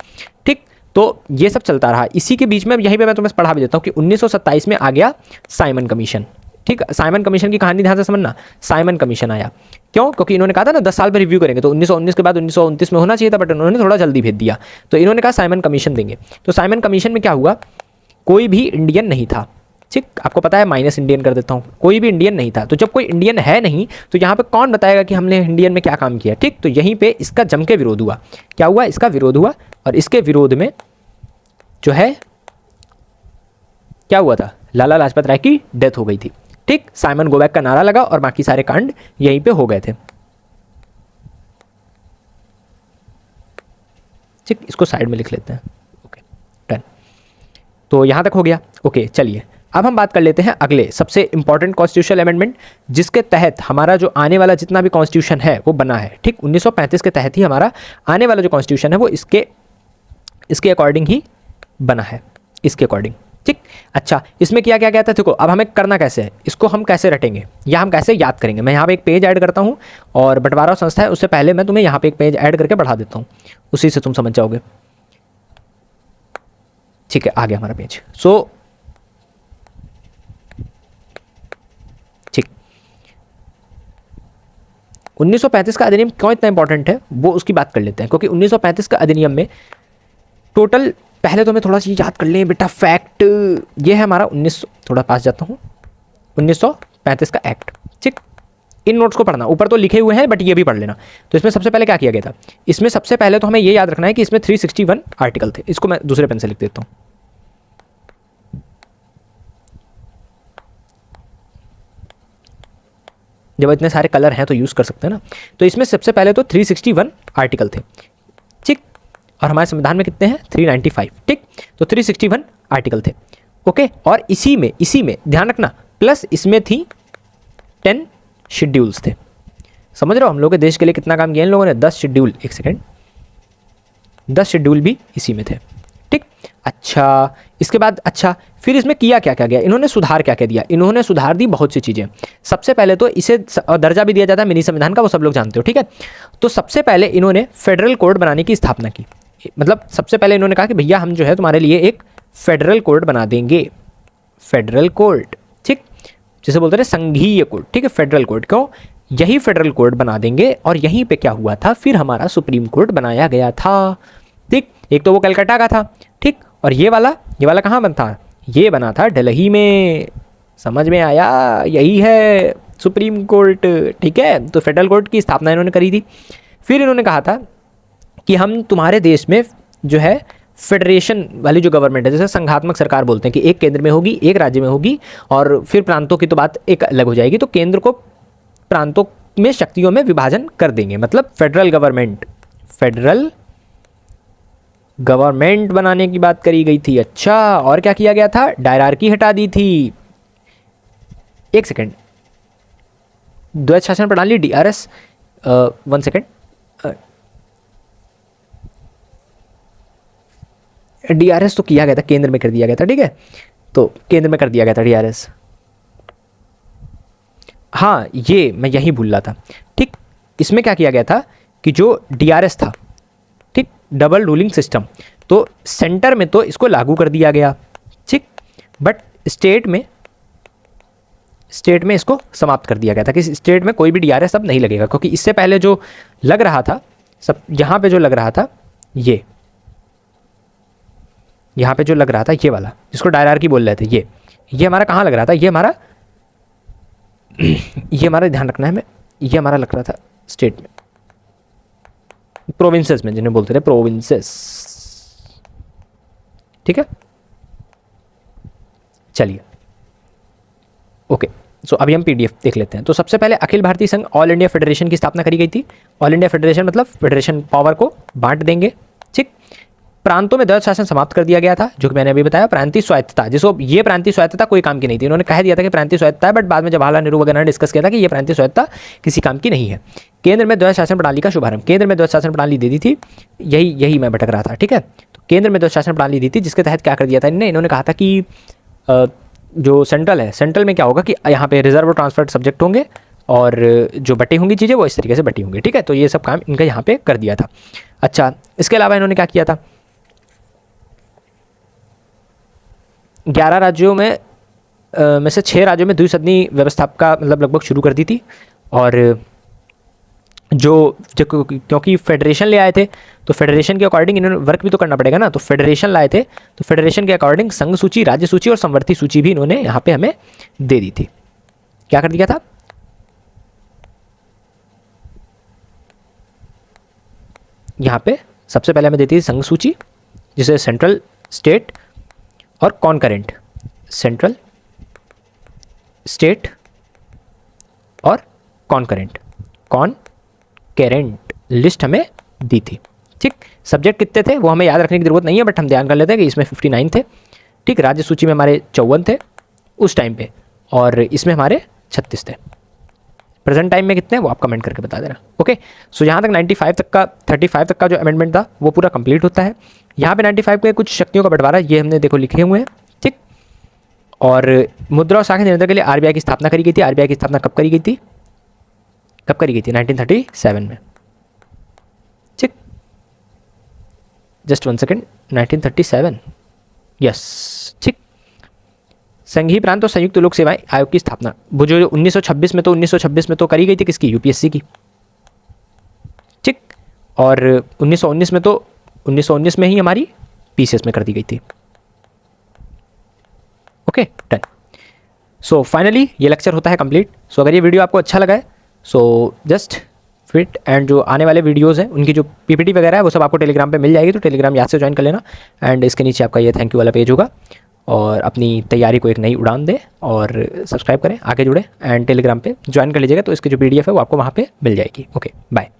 ठीक, तो ये सब चलता रहा। इसी के बीच में यहीं पे मैं तुम्हें पढ़ा भी देता हूँ कि 1927 में आ गया साइमन कमीशन। ठीक, साइमन कमीशन की कहानी ध्यान से समझना। साइमन कमीशन आया क्यों? क्योंकि इन्होंने कहा था ना 10 साल में रिव्यू करेंगे, तो 1919 के बाद 1929 में होना चाहिए था, बट उन्होंने थोड़ा जल्दी भेज दिया, तो इन्होंने कहा साइमन कमीशन देंगे। तो साइमन कमीशन में क्या हुआ, कोई भी इंडियन नहीं था। ठीक, आपको पता है, माइनस इंडियन कर देता हूँ, कोई भी इंडियन नहीं था। तो जब कोई इंडियन है नहीं तो यहाँ पे कौन बताएगा कि हमने इंडियन में क्या काम किया। ठीक, तो यहीं पे इसका जम के विरोध हुआ। क्या हुआ, इसका विरोध हुआ, और इसके विरोध में जो है क्या हुआ था, लाला लाजपत राय की डेथ हो गई थी। ठीक, साइमन गो बैक का नारा लगा और बाकी सारे कांड यहीं पे हो गए थे। ठीक, इसको साइड में लिख लेते हैं। Okay, done. तो यहां तक हो गया। ओके, चलिए अब हम बात कर लेते हैं अगले सबसे इंपॉर्टेंट कॉन्स्टिट्यूशनल अमेंडमेंट, जिसके तहत हमारा जो आने वाला जितना भी कॉन्स्टिट्यूशन है वो बना है। ठीक, 1935 के तहत ही हमारा आने वाला जो कॉन्स्टिट्यूशन है वो इसके अकॉर्डिंग ही बना है, इसके अकॉर्डिंग। ठीक, अच्छा, इसमें किया क्या गया था, देखो अब हमें करना कैसे है, इसको हम कैसे रटेंगे या हम कैसे याद करेंगे। मैं यहाँ पे एक पेज ऐड करता हूँ और बंटवारा संस्था है, उससे पहले मैं तुम्हें यहाँ पे एक पेज ऐड करके बढ़ा देता हूँ, उसी से तुम समझ जाओगे। ठीक है, आ गया हमारा पेज। सो ठीक, 1935 का अधिनियम क्यों इतना इंपॉर्टेंट है वो उसकी बात कर लेते हैं, क्योंकि 1935 का अधिनियम में टोटल, पहले तो मैं थोड़ा सा याद कर लें बेटा फैक्ट, ये है हमारा 1900, थोड़ा पास जाता हूँ, 1935 का एक्ट। ठीक, इन नोट्स को पढ़ना, ऊपर तो लिखे हुए हैं बट ये भी पढ़ लेना। तो इसमें सबसे पहले क्या किया गया था, इसमें सबसे पहले तो हमें ये याद रखना है कि इसमें 361 आर्टिकल थे। इसको मैं दूसरे पेन से लिख देता हूँ। जब इतने सारे कलर हैं तो यूज़ कर सकते हैं ना। तो इसमें सबसे पहले तो 361 आर्टिकल थे। ठीक, और हमारे संविधान में कितने हैं, 395। ठीक, तो 361 आर्टिकल थे। ओके, और इसी में ध्यान रखना, प्लस इसमें थी 10 शेड्यूल्स थे। समझ रहे हो हम लोग के देश के लिए कितना काम किया इन लोगों ने, 10 शेड्यूल, एक सेकेंड, 10 शेड्यूल भी इसी में थे। ठीक, अच्छा, इसके बाद अच्छा फिर इसमें किया क्या क्या गया, इन्होंने सुधार क्या क्या दिया, इन्होंने सुधार दी बहुत सी चीज़ें। सबसे पहले तो इसे दर्जा भी दिया जाता है मिनी संविधान का, वो सब लोग जानते हो। ठीक है, तो सबसे पहले इन्होंने फेडरल कोड बनाने की स्थापना की। मतलब सबसे पहले इन्होंने कहा कि भैया हम जो है तुम्हारे लिए एक फेडरल कोड बना देंगे, फेडरल कोड। ठीक, जिसे बोलते हैं संघीय कोड। ठीक है, फेडरल कोड, क्यों, यही फेडरल कोड बना देंगे। और यहीं पे क्या हुआ था, फिर हमारा सुप्रीम कोर्ट बनाया गया था। ठीक, एक तो वो कलकत्ता का था। ठीक, और ये वाला कहाँ बना था, ये बना था दिल्ली में। समझ में आया, यही है सुप्रीम कोर्ट। ठीक है, तो फेडरल कोर्ट की स्थापना इन्होंने करी थी। फिर इन्होंने कहा था कि हम तुम्हारे देश में जो है फेडरेशन वाली जो गवर्नमेंट है, जैसे संघात्मक सरकार बोलते हैं कि एक केंद्र में होगी, एक राज्य में होगी, और फिर प्रांतों की तो बात एक अलग हो जाएगी। तो केंद्र को प्रांतों में शक्तियों में विभाजन कर देंगे, मतलब फेडरल गवर्नमेंट बनाने की बात करी गई थी। अच्छा, और क्या किया गया था, डायरार्की हटा दी थी। एक सेकेंड, द्वैध शासन प्रणाली DRS, 1 सेकेंड, DRS तो किया गया था, केंद्र में कर दिया गया था। ठीक है, तो केंद्र में कर दिया गया था DRS। हाँ, ये मैं यही भूल रहा था। ठीक, इसमें क्या किया गया था कि जो DRS था, ठीक, डबल रूलिंग सिस्टम, तो सेंटर में तो इसको लागू कर दिया गया। ठीक, बट स्टेट में इसको समाप्त कर दिया गया था कि स्टेट में कोई भी DRS अब नहीं लगेगा, क्योंकि इससे पहले जो लग रहा था सब, यहाँ पे जो लग रहा था, यहाँ पे जो लग रहा था ये वाला, जिसको डायरार्की बोल रहे थे, ये हमारा कहाँ लग रहा था, ये हमारा ध्यान रखना है हमें, ये हमारा लग रहा था स्टेट में, प्रोविंसेस में, जिन्हें बोलते थे प्रोविंसेस। ठीक है, चलिए ओके। सो अभी हम PDF देख लेते हैं। तो सबसे पहले अखिल भारतीय संघ ऑल इंडिया फेडरेशन की स्थापना करी गई थी। ऑल इंडिया फेडरेशन मतलब फेडरेशन पावर को बांट देंगे। ठीक, प्रांतों में द्वैध शासन समाप्त कर दिया गया था, जो कि मैंने अभी बताया। प्रांतीय स्वायत्तता, जिसको ये प्रांतीय स्वायत्तता कोई काम की नहीं थी, उन्होंने कह दिया था कि प्रांतीय स्वायत्तता है, बट बाद में जवाहरलाल नेहरू वगैरह ने डिस्कस किया था कि ये प्रांतीय स्वायत्तता किसी काम की नहीं है। केंद्र में द्वैध शासन प्रणाली का शुभारंभ, केंद्र में द्वैध शासन प्रणाली दे दी थी, यही मैं भटक रहा था, ठीक है। तो केंद्र में द्वैध शासन प्रणाली दी थी, जिसके तहत क्या कर दिया था इन्होंने कहा था कि जो सेंट्रल है, सेंट्रल में क्या होगा कि यहाँ पे रिजर्व और ट्रांसफर्ड सब्जेक्ट होंगे, और जो बटी होंगी चीज़ें वो इस तरीके से बटी होंगी, ठीक है। तो ये सब काम इनका यहाँ पे कर दिया था। अच्छा, इसके अलावा इन्होंने क्या किया था, 11 राज्यों में से 6 राज्यों में द्विसदनी व्यवस्था का मतलब लगभग शुरू कर दी थी। और जो क्योंकि फेडरेशन ले आए थे, तो फेडरेशन के अकॉर्डिंग इन्होंने वर्क भी तो करना पड़ेगा ना, तो फेडरेशन लाए थे, तो फेडरेशन के अकॉर्डिंग संघ सूची, राज्य सूची और समवर्ती सूची भी इन्होंने यहाँ पे हमें दे दी थी। क्या कर दिया था, यहाँ पे सबसे पहले हमें देती थी संघ सूची, जिसे सेंट्रल, स्टेट और कॉनकरेंट, सेंट्रल, स्टेट और कॉनकरेंट लिस्ट हमें दी थी, ठीक। सब्जेक्ट कितने थे वो हमें याद रखने की जरूरत नहीं है, बट हम ध्यान कर लेते हैं कि इसमें 59 थे, ठीक। राज्य सूची में हमारे 54 थे उस टाइम पे, और इसमें हमारे 36 थे। प्रेजेंट टाइम में कितने हैं वो आप कमेंट करके बता देना, ओके। सो यहाँ तक 35 तक का जो अमेंडमेंट था वो पूरा कंप्लीट होता है। यहाँ पे 95 के कुछ शक्तियों का बंटवारा ये हमने देखो लिखे हुए हैं, ठीक। और मुद्रा और साख नियंत्रण के लिए आरबीआई की स्थापना करी गई थी। आरबीआई की स्थापना कब करी गई थी, 1937 में, ठीक। जस्ट 1 सेकेंड, 1937, यस, ठीक। संघीय प्रांत और संयुक्त लोक सेवाएं आयोग की स्थापना वो जो 1926 में तो करी गई थी, किसकी, यूपीएससी की, ठीक। और 1919 में ही हमारी पीसीएस में कर दी गई थी, ओके, डन। सो फाइनली ये लेक्चर होता है कंप्लीट। सो अगर ये वीडियो आपको अच्छा लगा है, सो जस्ट फिट एंड जो आने वाले वीडियोस हैं उनकी जो पीपीटी वगैरह है वो सब आपको टेलीग्राम पे मिल जाएगी, तो टेलीग्राम याद से ज्वाइन कर लेना। एंड इसके नीचे आपका ये थैंक यू वाला पेज होगा, और अपनी तैयारी को एक नई उड़ान दें और सब्सक्राइब करें, आगे जुड़े एंड टेलीग्राम पे ज्वाइन कर लीजिएगा, तो इसकी जो पीडीएफ है वो आपको वहाँ पे मिल जाएगी। Okay, bye.